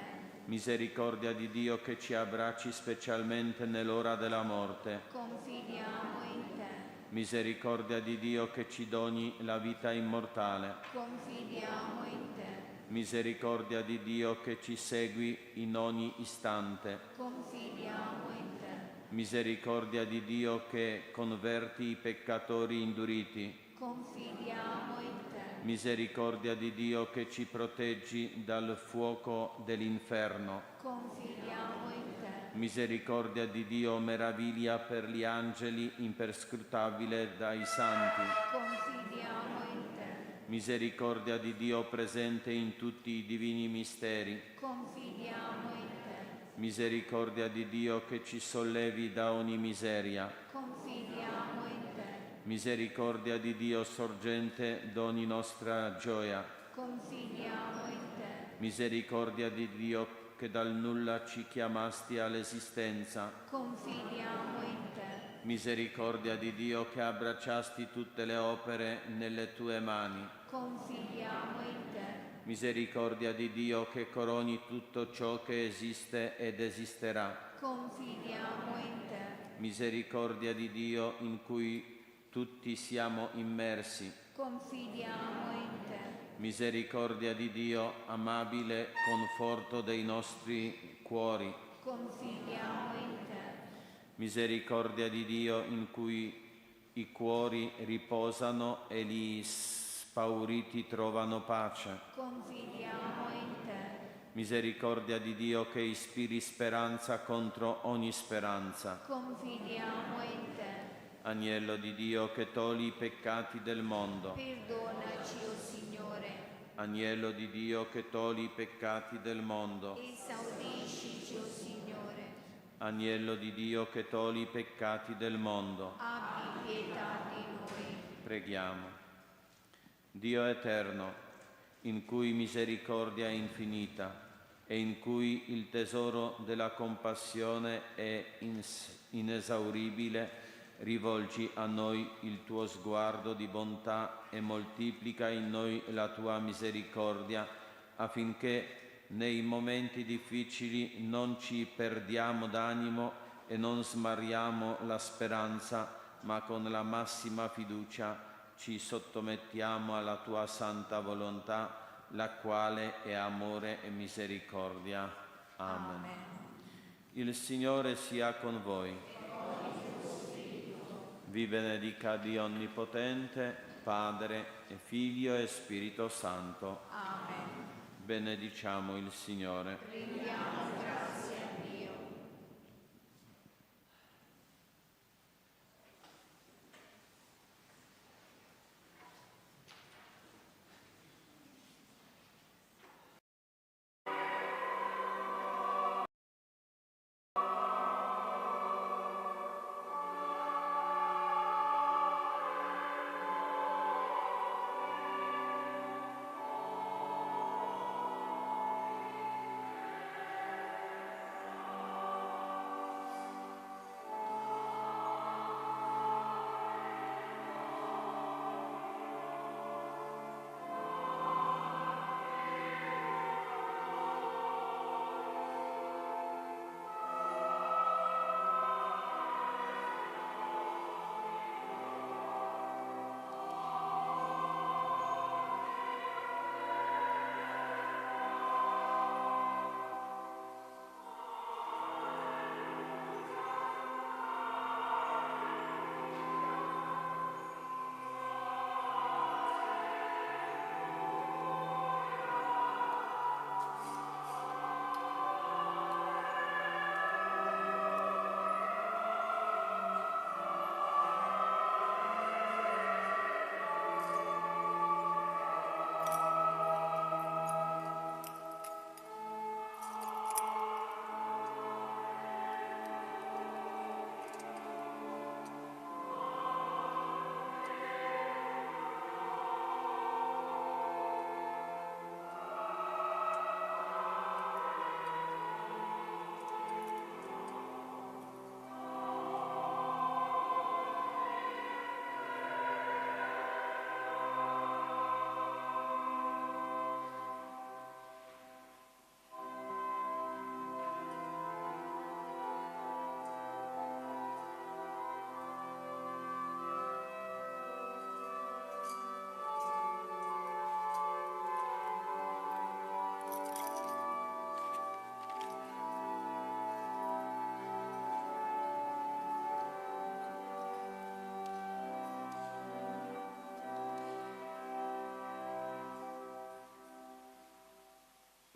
misericordia di Dio che ci abbracci specialmente nell'ora della morte, Confidiamo in te. misericordia di Dio che ci doni la vita immortale, Confidiamo in te. misericordia di Dio che ci segui in ogni istante, Confidiamo in te. misericordia di Dio che converti i peccatori induriti, Confidiamo in te. misericordia di Dio che ci proteggi dal fuoco dell'inferno, Confidiamo in te. misericordia di Dio meraviglia per gli angeli imperscrutabile dai santi, Confidiamo in te. misericordia di Dio presente in tutti i divini misteri, Confidiamo in te. misericordia di Dio che ci sollevi da ogni miseria, Confidiamo in te. misericordia di Dio sorgente d'ogni nostra gioia, Confidiamo in te. misericordia di Dio che dal nulla ci chiamasti all'esistenza, Confidiamo in te. misericordia di Dio che abbracciasti tutte le opere nelle tue mani, Confidiamo in te. misericordia di Dio che coroni tutto ciò che esiste ed esisterà, Confidiamo in te. misericordia di Dio in cui tutti siamo immersi, Confidiamo in te. misericordia di Dio amabile conforto dei nostri cuori, Confidiamo in te. misericordia di Dio in cui i cuori riposano e gli spauriti trovano pace, Confidiamo in te. misericordia di Dio che ispiri speranza contro ogni speranza, Confidiamo in te. agnello di Dio che togli i peccati del mondo, Perdonaci, o Signore. agnello di Dio che togli i peccati del mondo, Esaudiscici, o Signore. agnello di Dio che togli i peccati del mondo. Abbi pietà di noi. Preghiamo. Dio eterno, in cui misericordia è infinita e in cui il tesoro della compassione è inesauribile, rivolgi a noi il tuo sguardo di bontà e moltiplica in noi la tua misericordia, affinché nei momenti difficili non ci perdiamo d'animo e non smarriamo la speranza, ma con la massima fiducia ci sottomettiamo alla tua santa volontà, la quale è amore e misericordia. Amen. Il Signore sia con voi. Vi benedica Dio Onnipotente, Padre e Figlio e Spirito Santo. Amen. Benediciamo il Signore. Rendiamo grazie a Dio.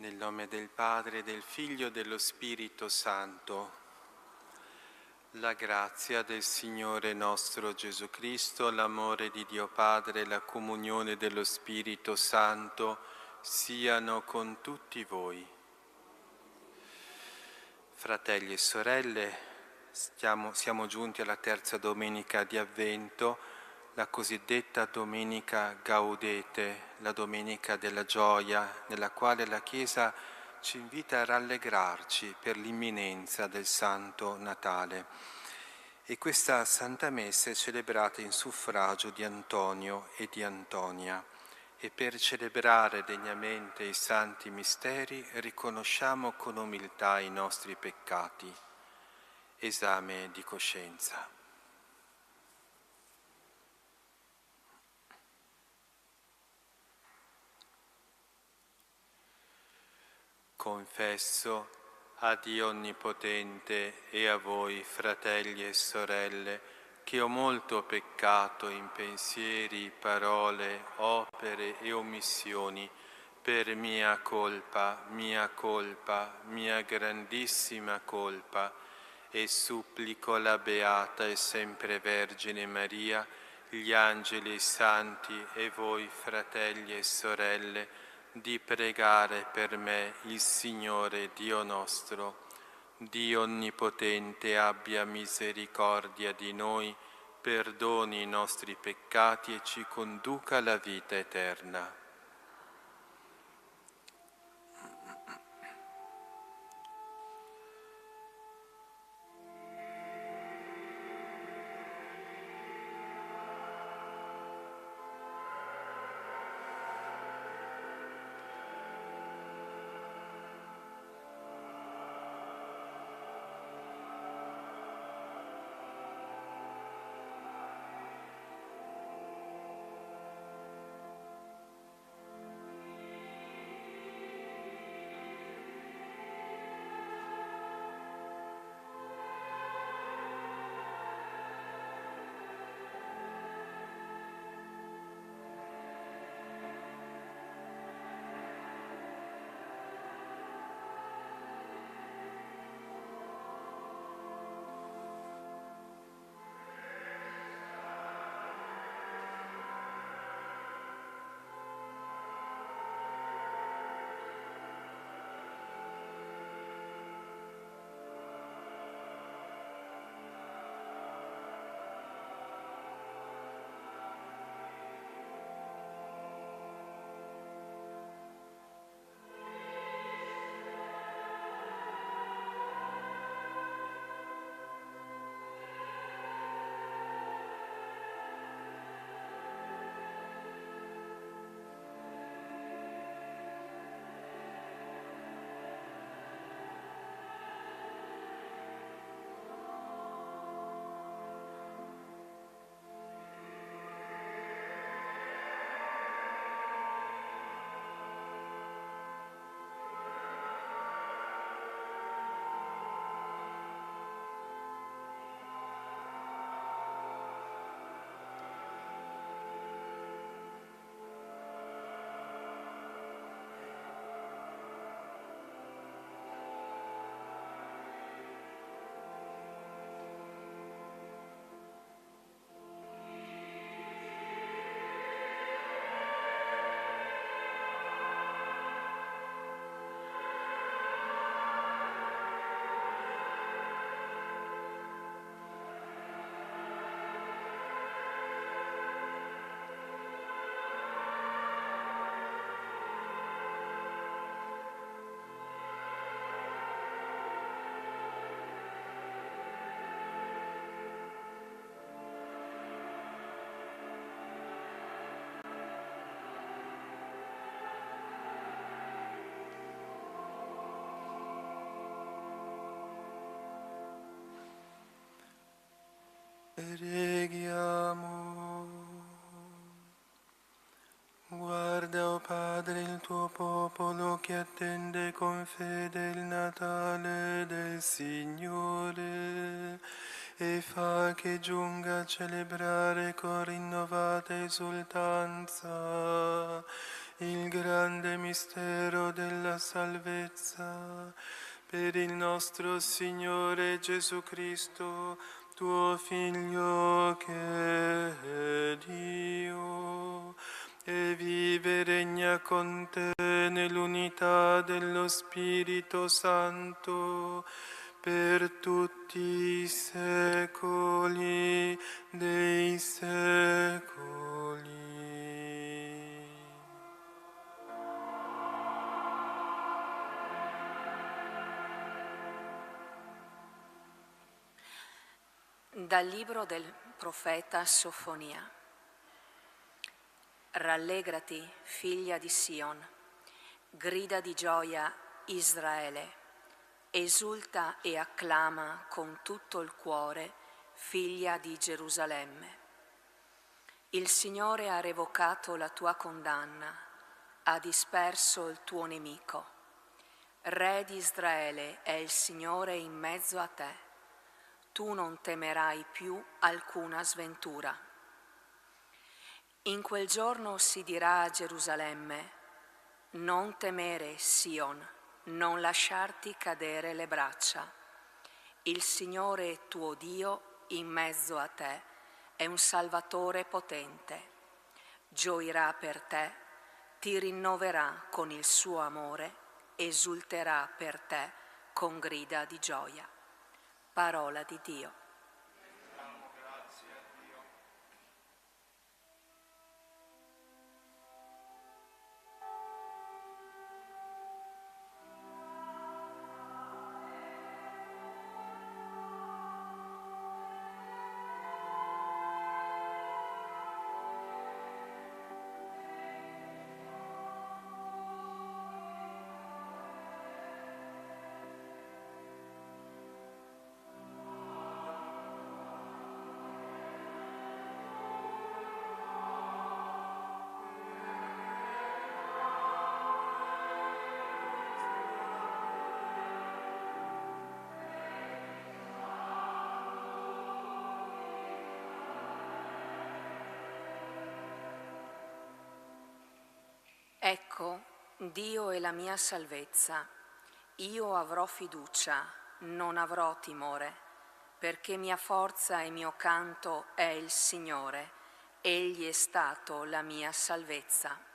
Nel nome del Padre, del Figlio e dello Spirito Santo, la grazia del Signore nostro Gesù Cristo, l'amore di Dio Padre e la comunione dello Spirito Santo siano con tutti voi. Fratelli e sorelle, siamo giunti alla terza domenica di Avvento, la cosiddetta Domenica Gaudete, la Domenica della gioia, nella quale la Chiesa ci invita a rallegrarci per l'imminenza del Santo Natale. E questa Santa Messa è celebrata in suffragio di Antonio e di Antonia. E per celebrare degnamente i santi misteri riconosciamo con umiltà i nostri peccati. Esame di coscienza. Confesso a Dio Onnipotente e a voi, fratelli e sorelle, che ho molto peccato in pensieri, parole, opere e omissioni, per mia colpa, mia grandissima colpa, e supplico la Beata e sempre Vergine Maria, gli angeli e i santi e voi, fratelli e sorelle, di pregare per me il Signore Dio nostro. Dio Onnipotente abbia misericordia di noi, perdoni i nostri peccati e ci conduca alla vita eterna. Signore e fa che giunga a celebrare con rinnovata esultanza il grande mistero della salvezza per il nostro Signore Gesù Cristo, tuo Figlio che è Dio, e vive e regna con te nell'unità dello Spirito Santo per tutti i secoli dei secoli. Dal libro del profeta Sofonia. Rallegrati, figlia di Sion, grida di gioia Israele, esulta e acclama con tutto il cuore, figlia di Gerusalemme. Il Signore ha revocato la tua condanna, ha disperso il tuo nemico. Re di Israele è il Signore in mezzo a te. Tu non temerai più alcuna sventura. In quel giorno si dirà a Gerusalemme: non temere, Sion, non lasciarti cadere le braccia. Il Signore tuo Dio in mezzo a te è un Salvatore potente. Gioirà per te, ti rinnoverà con il suo amore, esulterà per te con grida di gioia. Parola di Dio. Grazie a Dio. Ecco, Dio è la mia salvezza. Io avrò fiducia, non avrò timore, perché mia forza e mio canto è il Signore. Egli è stato la mia salvezza.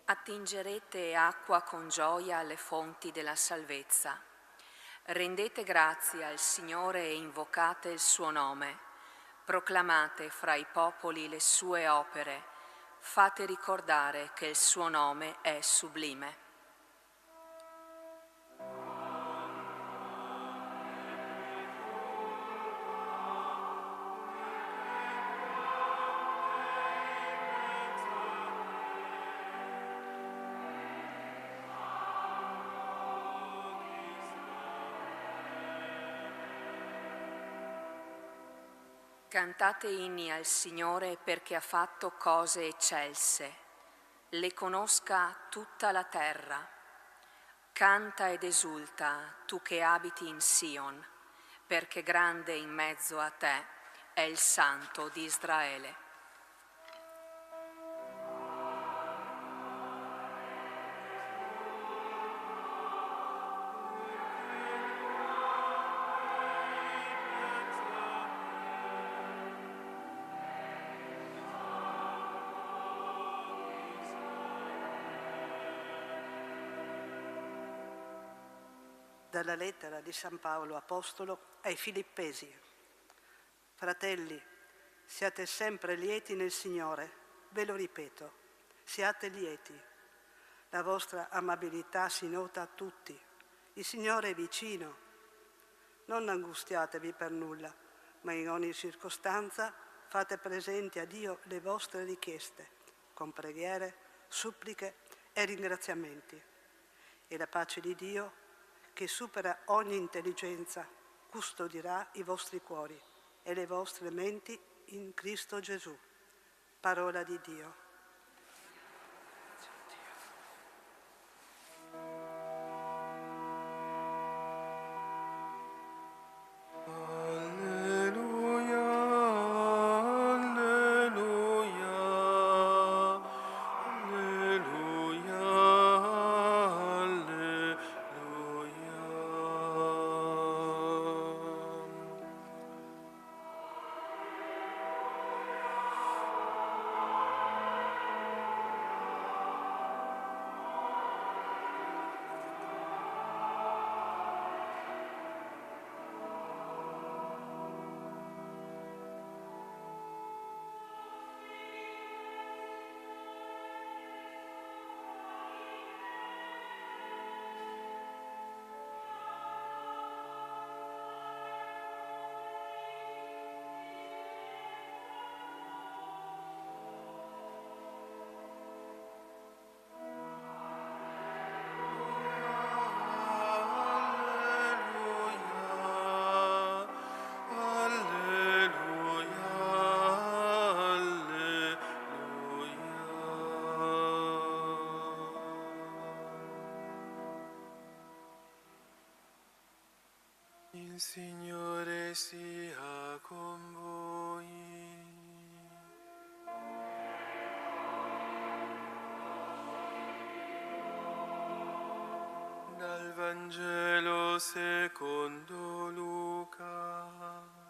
Attingerete acqua con gioia alle fonti della salvezza. Rendete grazie al Signore e invocate il suo nome. Proclamate fra i popoli le sue opere. Fate ricordare che il suo nome è sublime. Cantate inni al Signore perché ha fatto cose eccelse. Le conosca tutta la terra. Canta ed esulta, tu che abiti in Sion, perché grande in mezzo a te è il Santo di Israele. Dalla lettera di San Paolo Apostolo ai Filippesi. Fratelli, siate sempre lieti nel Signore, ve lo ripeto, siate lieti. La vostra amabilità si nota a tutti, il Signore è vicino. Non angustiatevi per nulla, ma in ogni circostanza fate presenti a Dio le vostre richieste, con preghiere, suppliche e ringraziamenti. E la pace di Dio, che supera ogni intelligenza, custodirà i vostri cuori e le vostre menti in Cristo Gesù. Parola di Dio. Il Signore sia con voi. Dal Vangelo secondo Luca.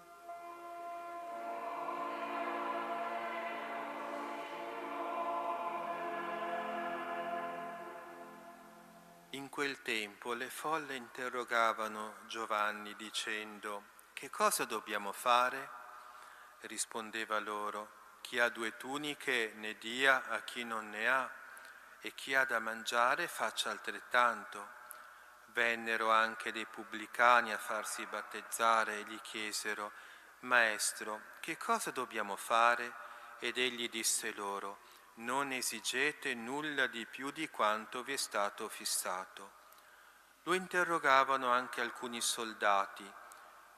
In quel tempo le folle interrogavano Giovanni dicendo: «Che cosa dobbiamo fare?» Rispondeva loro: «Chi ha 2 tuniche ne dia a chi non ne ha, e chi ha da mangiare faccia altrettanto». Vennero anche dei pubblicani a farsi battezzare e gli chiesero: «Maestro, che cosa dobbiamo fare?» Ed egli disse loro: «Non esigete nulla di più di quanto vi è stato fissato». Lo interrogavano anche alcuni soldati.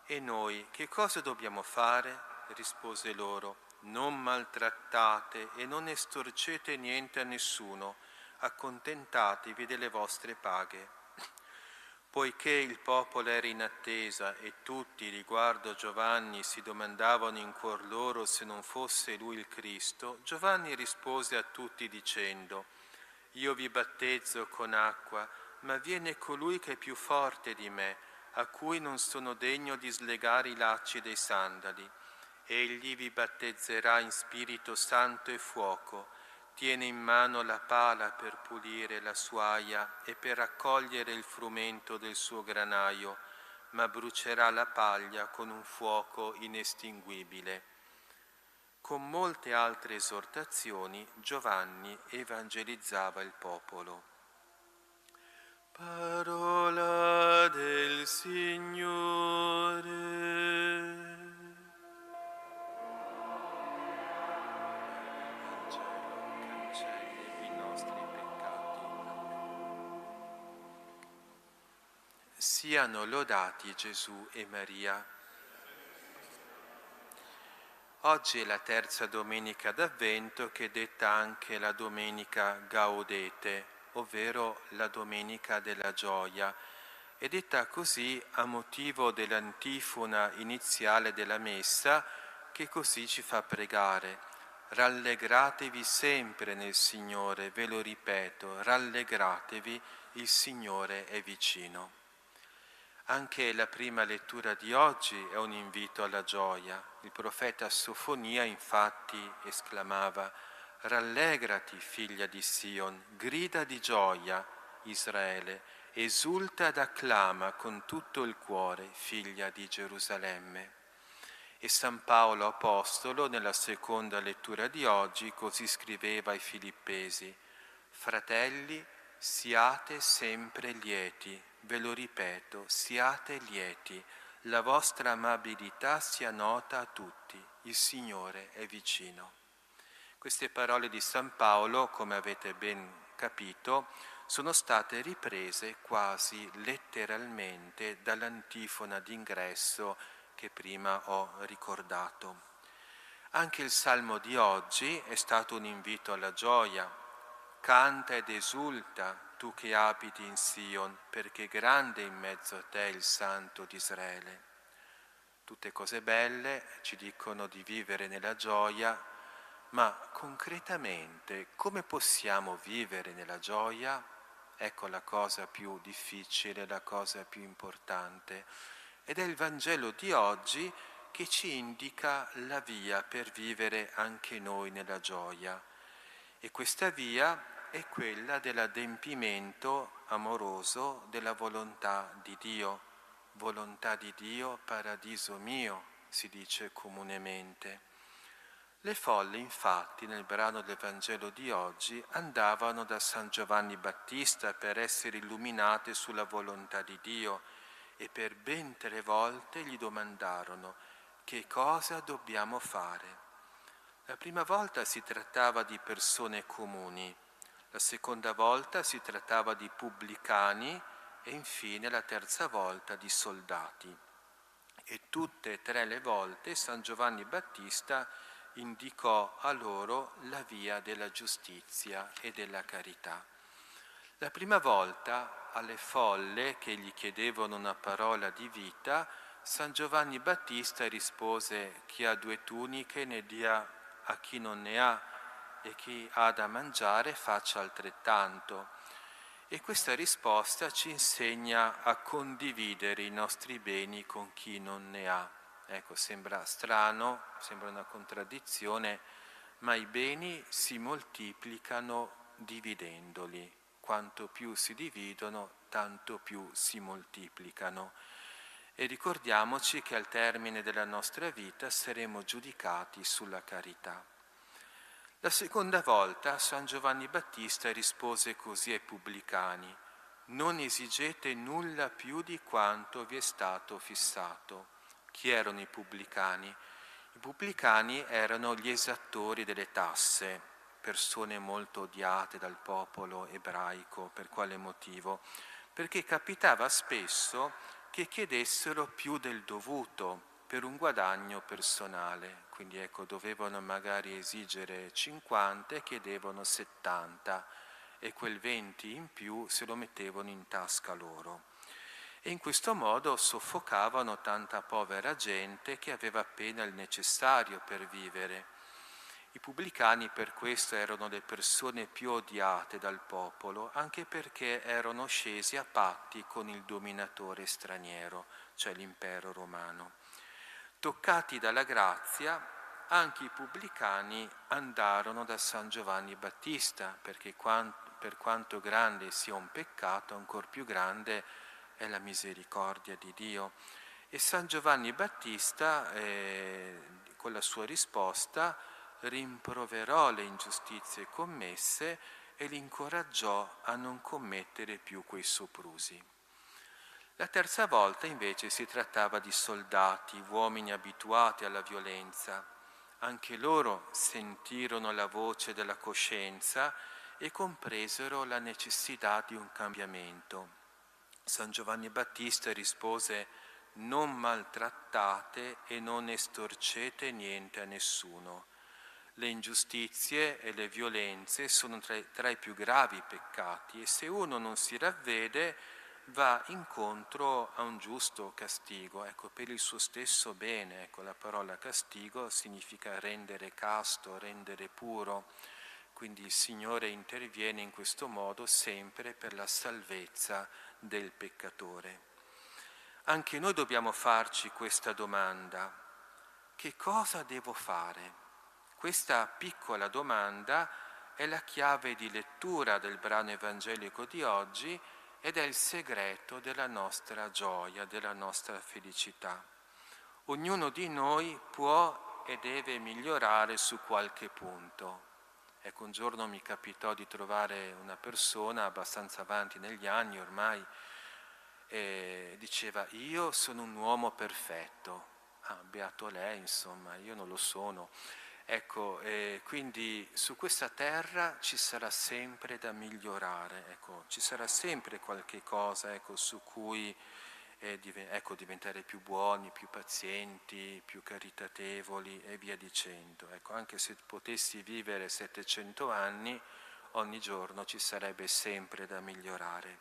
«E noi che cosa dobbiamo fare?» Rispose loro: «Non maltrattate e non estorcete niente a nessuno, accontentatevi delle vostre paghe». Poiché il popolo era in attesa e tutti, riguardo Giovanni, si domandavano in cuor loro se non fosse lui il Cristo, Giovanni rispose a tutti dicendo: «Io vi battezzo con acqua, ma viene colui che è più forte di me, a cui non sono degno di slegare i lacci dei sandali. Egli vi battezzerà in Spirito Santo e fuoco. Tiene in mano la pala per pulire la sua aia e per raccogliere il frumento del suo granaio, ma brucerà la paglia con un fuoco inestinguibile». Con molte altre esortazioni Giovanni evangelizzava il popolo. Parola del Signore. Siano lodati Gesù e Maria. Oggi è la terza domenica d'Avvento, che è detta anche la domenica Gaudete, ovvero la domenica della gioia. È detta così a motivo dell'antifona iniziale della Messa, che così ci fa pregare: rallegratevi sempre nel Signore, ve lo ripeto, rallegratevi, il Signore è vicino. Anche la prima lettura di oggi è un invito alla gioia. Il profeta Sofonia infatti esclamava: «Rallegrati, figlia di Sion, grida di gioia, Israele, esulta ed acclama con tutto il cuore, figlia di Gerusalemme». E San Paolo Apostolo, nella seconda lettura di oggi, così scriveva ai Filippesi: «Fratelli, siate sempre lieti». Ve lo ripeto, siate lieti, la vostra amabilità sia nota a tutti, il Signore è vicino. Queste parole di San Paolo, come avete ben capito, sono state riprese quasi letteralmente dall'antifona d'ingresso che prima ho ricordato. Anche il Salmo di oggi è stato un invito alla gioia. Canta ed esulta, tu che abiti in Sion, perché grande in mezzo a te il Santo di Israele. Tutte cose belle ci dicono di vivere nella gioia, ma concretamente come possiamo vivere nella gioia? Ecco la cosa più difficile, la cosa più importante. Ed è il Vangelo di oggi che ci indica la via per vivere anche noi nella gioia. E questa via è quella dell'adempimento amoroso della volontà di Dio. Volontà di Dio, paradiso mio, si dice comunemente. Le folle, infatti, nel brano del Vangelo di oggi andavano da San Giovanni Battista per essere illuminate sulla volontà di Dio e per ben 3 volte gli domandarono: che cosa dobbiamo fare? La prima volta si trattava di persone comuni, la seconda volta si trattava di pubblicani e infine la terza volta di soldati. E tutte e 3 le volte San Giovanni Battista indicò a loro la via della giustizia e della carità. La prima volta, alle folle che gli chiedevano una parola di vita, San Giovanni Battista rispose: chi ha 2 tuniche ne dia a chi non ne ha, e chi ha da mangiare faccia altrettanto. E questa risposta ci insegna a condividere i nostri beni con chi non ne ha. Ecco, sembra strano, sembra una contraddizione, ma i beni si moltiplicano dividendoli. Quanto più si dividono, tanto più si moltiplicano. E ricordiamoci che al termine della nostra vita saremo giudicati sulla carità. La seconda volta San Giovanni Battista rispose così ai pubblicani: non esigete nulla più di quanto vi è stato fissato. Chi erano i pubblicani? I pubblicani erano gli esattori delle tasse, persone molto odiate dal popolo ebraico. Per quale motivo? Perché capitava spesso che chiedessero più del dovuto per un guadagno personale. Quindi ecco, dovevano magari esigere 50 e chiedevano 70 e quel 20 in più se lo mettevano in tasca loro. E in questo modo soffocavano tanta povera gente che aveva appena il necessario per vivere. I pubblicani per questo erano le persone più odiate dal popolo, anche perché erano scesi a patti con il dominatore straniero, cioè l'impero romano. Toccati dalla grazia, anche i pubblicani andarono da San Giovanni Battista, perché per quanto grande sia un peccato, ancor più grande è la misericordia di Dio. E San Giovanni Battista, con la sua risposta, rimproverò le ingiustizie commesse e li incoraggiò a non commettere più quei soprusi. La terza volta invece si trattava di soldati, uomini abituati alla violenza. Anche loro sentirono la voce della coscienza e compresero la necessità di un cambiamento. San Giovanni Battista rispose: non maltrattate e non estorcete niente a nessuno. Le ingiustizie e le violenze sono tra i più gravi peccati e se uno non si ravvede va incontro a un giusto castigo, ecco, per il suo stesso bene. Ecco, la parola castigo significa rendere casto, rendere puro. Quindi il Signore interviene in questo modo sempre per la salvezza del peccatore. Anche noi dobbiamo farci questa domanda: che cosa devo fare? Questa piccola domanda è la chiave di lettura del brano evangelico di oggi ed è il segreto della nostra gioia, della nostra felicità. Ognuno di noi può e deve migliorare su qualche punto. Ecco, un giorno mi capitò di trovare una persona abbastanza avanti negli anni ormai e diceva: io sono un uomo perfetto. Beato lei, insomma, io non lo sono. Ecco, quindi su questa terra ci sarà sempre da migliorare, ecco, ci sarà sempre qualche cosa, ecco, su cui diventare più buoni, più pazienti, più caritatevoli e via dicendo. Ecco, anche se potessi vivere 700 anni, ogni giorno ci sarebbe sempre da migliorare.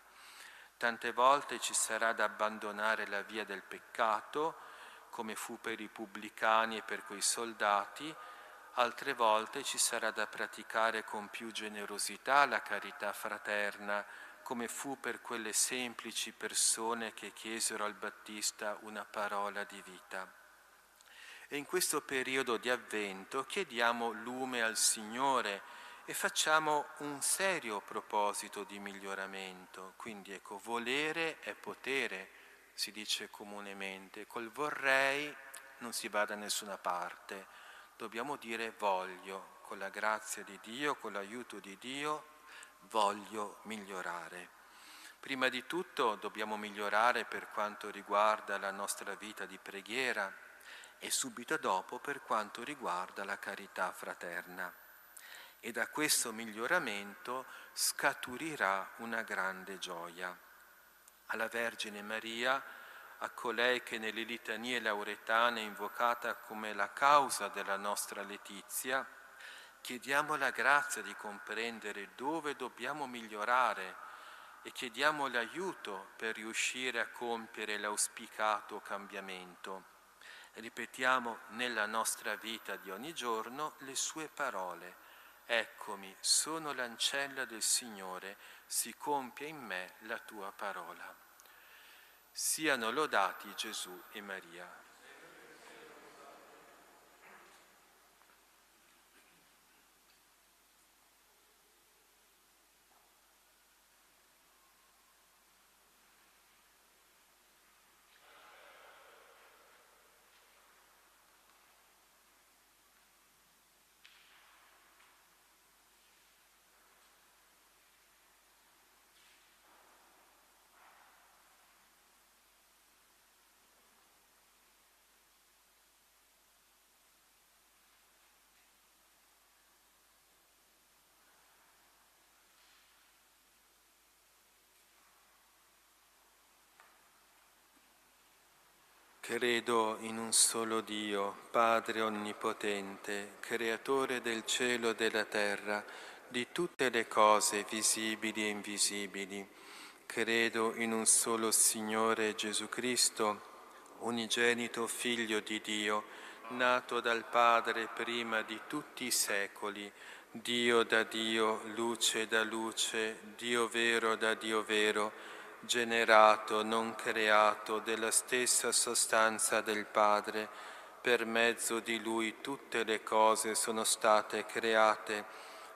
Tante volte ci sarà da abbandonare la via del peccato, come fu per i pubblicani e per quei soldati. Altre volte ci sarà da praticare con più generosità la carità fraterna, come fu per quelle semplici persone che chiesero al Battista una parola di vita. E in questo periodo di Avvento chiediamo lume al Signore e facciamo un serio proposito di miglioramento. Quindi ecco, volere è potere, si dice comunemente. Col vorrei non si va da nessuna parte. Dobbiamo dire voglio, con la grazia di Dio, con l'aiuto di Dio, voglio migliorare. Prima di tutto dobbiamo migliorare per quanto riguarda la nostra vita di preghiera e subito dopo per quanto riguarda la carità fraterna. E da questo miglioramento scaturirà una grande gioia. Alla Vergine Maria, a colei che nelle litanie lauretane è invocata come la causa della nostra letizia, chiediamo la grazia di comprendere dove dobbiamo migliorare e chiediamo l'aiuto per riuscire a compiere l'auspicato cambiamento. Ripetiamo nella nostra vita di ogni giorno le sue parole. Eccomi, sono l'ancella del Signore, si compia in me la tua parola. Siano lodati Gesù e Maria. Credo in un solo Dio, Padre Onnipotente, Creatore del cielo e della terra, di tutte le cose visibili e invisibili. Credo in un solo Signore Gesù Cristo, unigenito Figlio di Dio, nato dal Padre prima di tutti i secoli, Dio da Dio, luce da luce, Dio vero da Dio vero, generato, non creato, della stessa sostanza del Padre, per mezzo di Lui tutte le cose sono state create,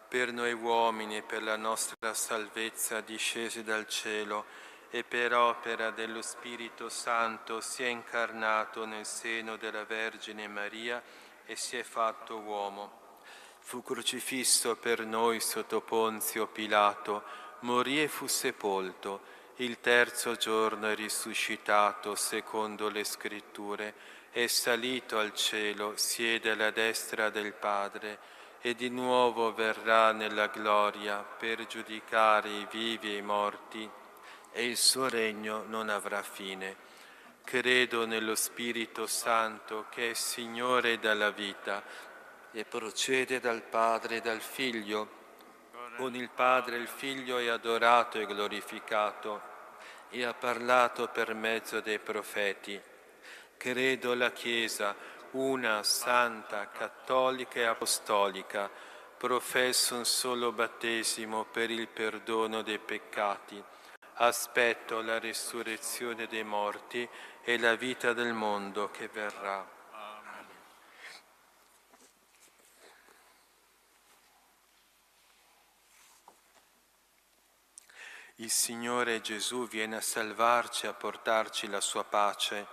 per noi uomini e per la nostra salvezza discese dal cielo, e per opera dello Spirito Santo si è incarnato nel seno della Vergine Maria e si è fatto uomo. Fu crocifisso per noi sotto Ponzio Pilato, morì e fu sepolto. Il terzo giorno è risuscitato secondo le Scritture, è salito al cielo, siede alla destra del Padre e di nuovo verrà nella gloria per giudicare i vivi e i morti, e il suo regno non avrà fine. Credo nello Spirito Santo che è Signore della vita e procede dal Padre e dal Figlio. Con il Padre e il Figlio è adorato e glorificato e ha parlato per mezzo dei profeti. Credo la Chiesa, una, santa, cattolica e apostolica, professo un solo battesimo per il perdono dei peccati. Aspetto la risurrezione dei morti e la vita del mondo che verrà. Il Signore Gesù viene a salvarci, a portarci la sua pace.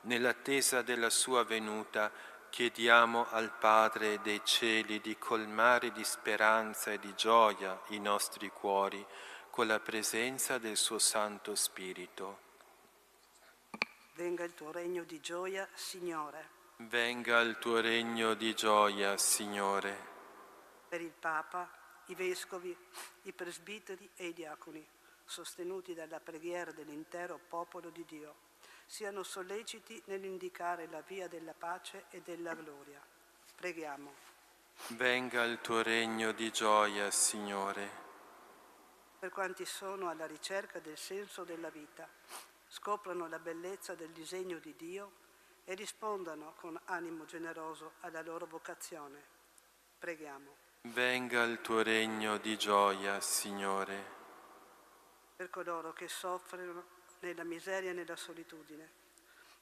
Nell'attesa della sua venuta chiediamo al Padre dei cieli di colmare di speranza e di gioia i nostri cuori con la presenza del suo Santo Spirito. Venga il tuo regno di gioia, Signore. Venga il tuo regno di gioia, Signore. Per il Papa, i vescovi, i presbiteri e i diaconi, sostenuti dalla preghiera dell'intero popolo di Dio, siano solleciti nell'indicare la via della pace e della gloria. Preghiamo. Venga il tuo regno di gioia, Signore. Per quanti sono alla ricerca del senso della vita, scoprano la bellezza del disegno di Dio e rispondano con animo generoso alla loro vocazione. Preghiamo. Venga il tuo regno di gioia, Signore. Per coloro che soffrono nella miseria e nella solitudine,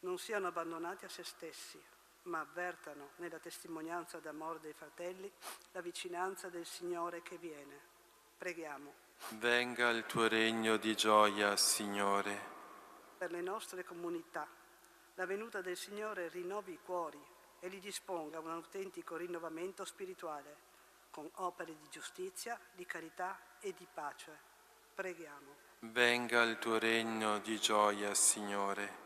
non siano abbandonati a se stessi, ma avvertano nella testimonianza d'amore dei fratelli la vicinanza del Signore che viene. Preghiamo. Venga il tuo regno di gioia, Signore. Per le nostre comunità, la venuta del Signore rinnovi i cuori e li disponga a un autentico rinnovamento spirituale, con opere di giustizia, di carità e di pace. Preghiamo. Venga il tuo regno di gioia, Signore.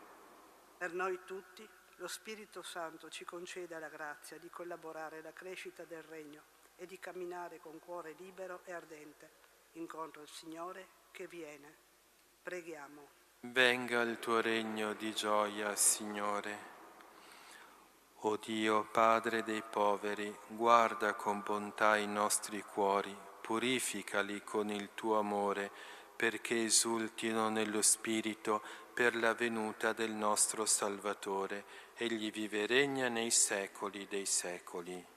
Per noi tutti, lo Spirito Santo ci conceda la grazia di collaborare alla crescita del Regno e di camminare con cuore libero e ardente incontro al Signore che viene. Preghiamo. Venga il tuo regno di gioia, Signore. O Dio, Padre dei poveri, guarda con bontà i nostri cuori, purificali con il tuo amore, perché esultino nello Spirito per la venuta del nostro Salvatore. Egli vive e regna nei secoli dei secoli.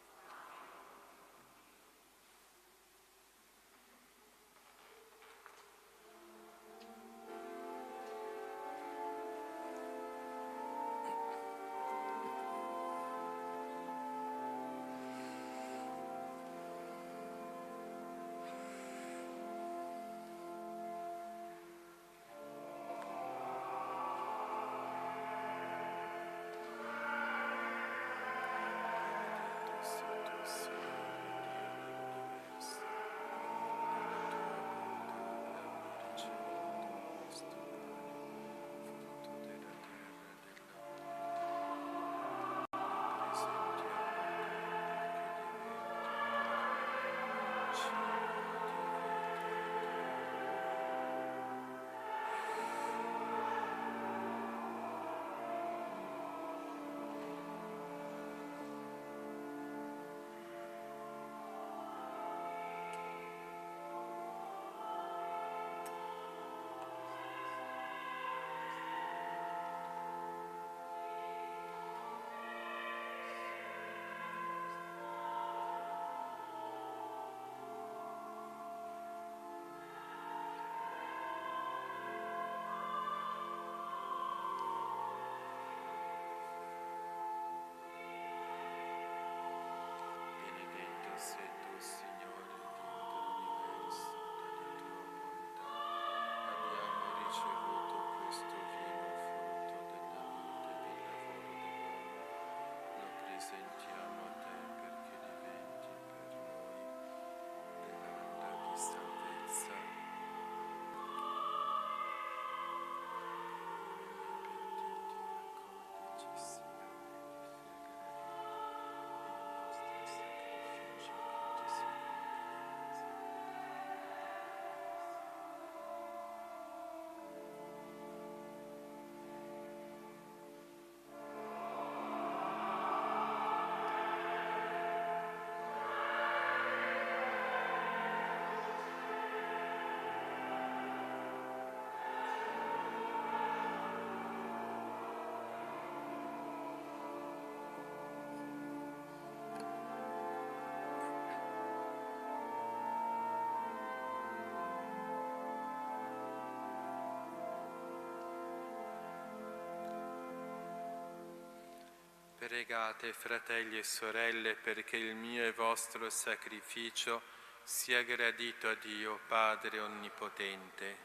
Pregate, fratelli e sorelle, perché il mio e vostro sacrificio sia gradito a Dio, Padre Onnipotente.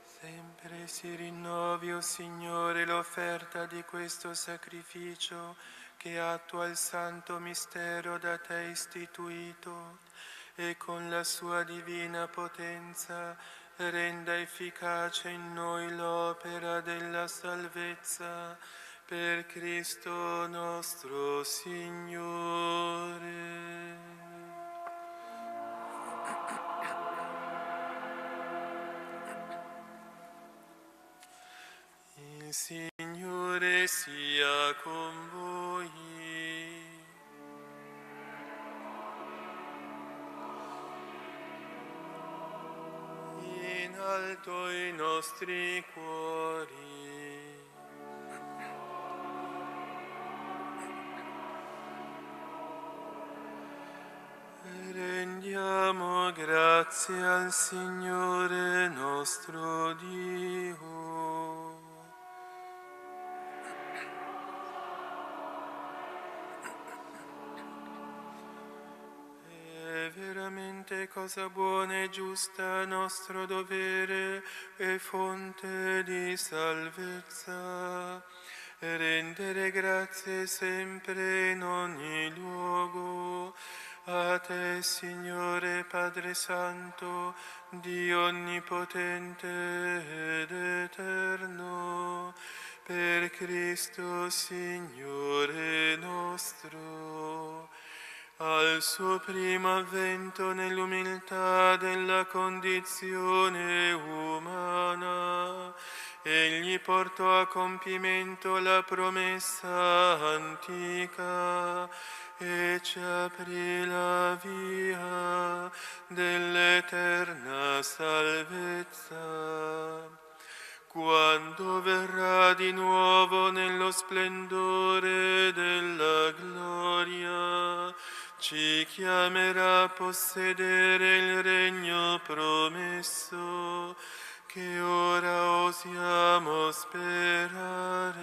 Sempre si rinnovi, o Signore, l'offerta di questo sacrificio, che attua il santo mistero da te istituito e con la sua divina potenza renda efficace in noi l'opera della salvezza per Cristo nostro Signore. Il Signore sia con voi. In alto i nostri cuori. Rendiamo grazie al Signore nostro Dio. È veramente cosa buona e giusta, nostro dovere e fonte di salvezza, rendere grazie sempre in ogni luogo a te, Signore Padre Santo, Dio onnipotente ed eterno, per Cristo Signore nostro. Al suo primo avvento nell'umiltà della condizione umana, egli portò a compimento la promessa antica e ci aprì la via dell'eterna salvezza. Quando verrà di nuovo nello splendore della gloria, ci chiamerà a possedere il regno promesso, che ora osiamo sperare,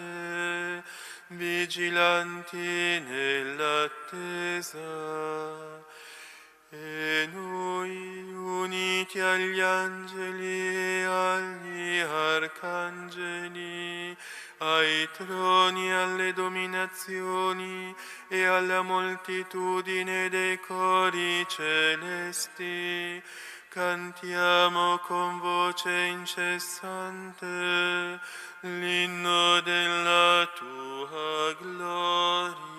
vigilanti nell'attesa. E noi, uniti agli angeli e agli arcangeli, ai troni, alle dominazioni e alla moltitudine dei cori celesti, cantiamo con voce incessante l'inno della tua gloria.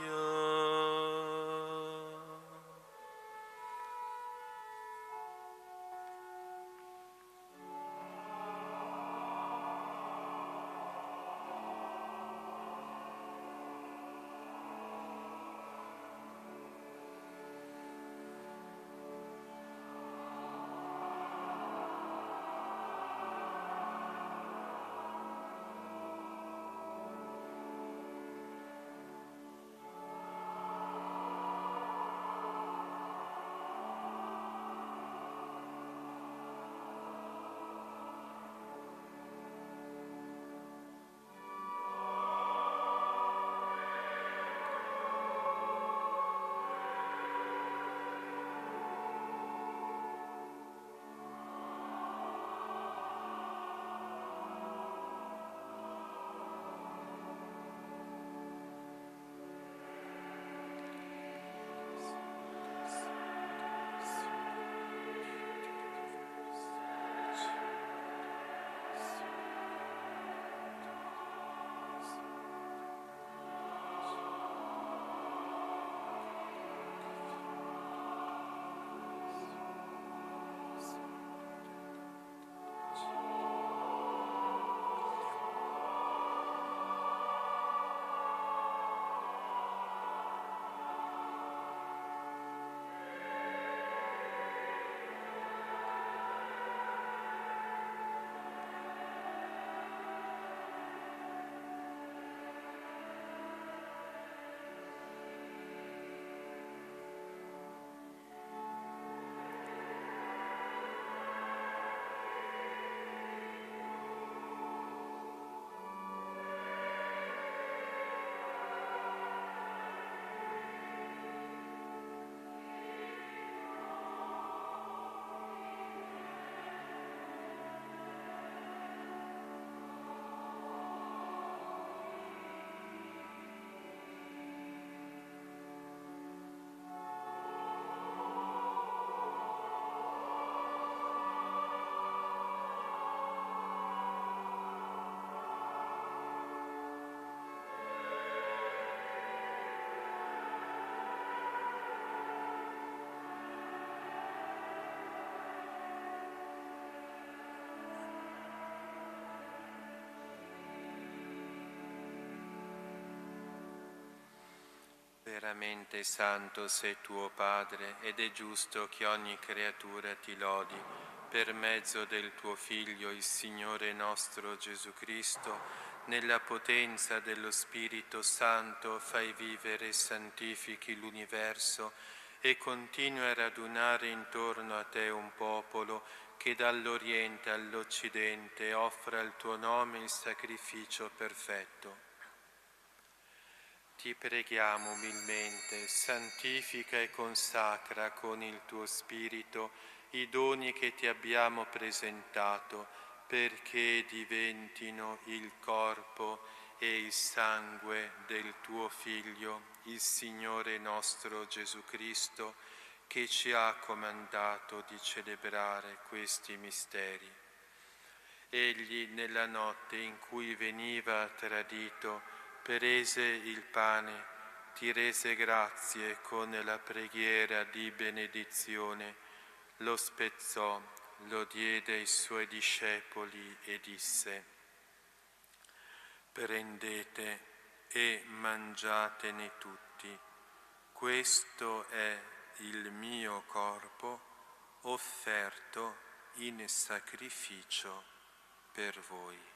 Veramente santo sei tuo Padre, ed è giusto che ogni creatura ti lodi. Per mezzo del tuo Figlio, il Signore nostro Gesù Cristo, nella potenza dello Spirito Santo fai vivere e santifichi l'universo e continui a radunare intorno a te un popolo che dall'Oriente all'Occidente offra al tuo nome il sacrificio perfetto. Ti preghiamo umilmente, santifica e consacra con il tuo Spirito i doni che ti abbiamo presentato, perché diventino il corpo e il sangue del tuo Figlio, il Signore nostro Gesù Cristo, che ci ha comandato di celebrare questi misteri. Egli, nella notte in cui veniva tradito, prese il pane, ti rese grazie con la preghiera di benedizione, lo spezzò, lo diede ai suoi discepoli e disse: prendete e mangiatene tutti, questo è il mio corpo offerto in sacrificio per voi.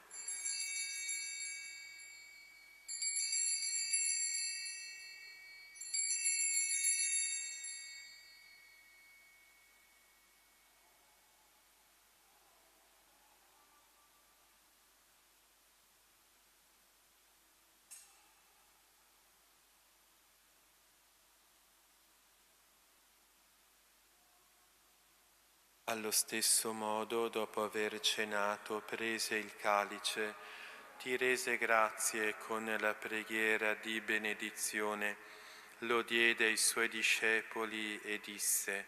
Allo stesso modo, dopo aver cenato, prese il calice, ti rese grazie con la preghiera di benedizione, lo diede ai suoi discepoli e disse: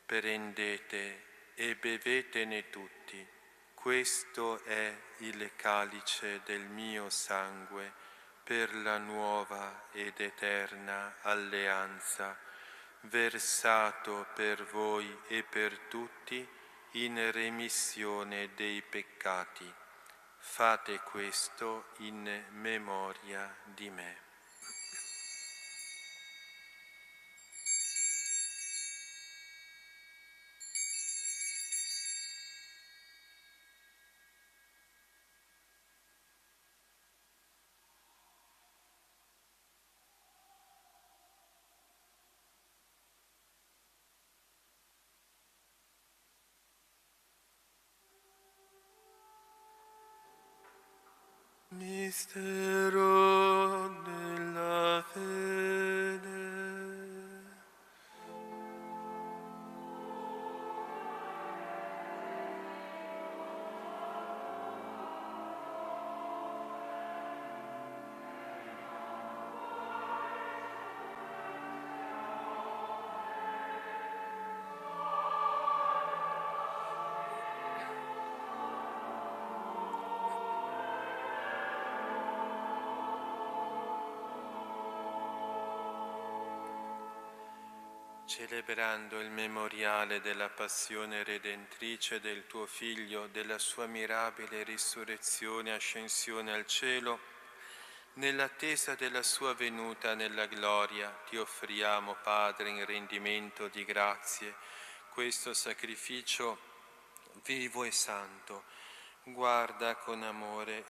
prendete e bevetene tutti, questo è il calice del mio sangue per la nuova ed eterna alleanza, versato per voi e per tutti in remissione dei peccati. Fate questo in memoria di me. Mistero della fede. Celebrando il memoriale della passione redentrice del tuo Figlio, della sua mirabile risurrezione e ascensione al cielo, nell'attesa della sua venuta nella gloria, ti offriamo, Padre, in rendimento di grazie, questo sacrificio vivo e santo. Guarda con amore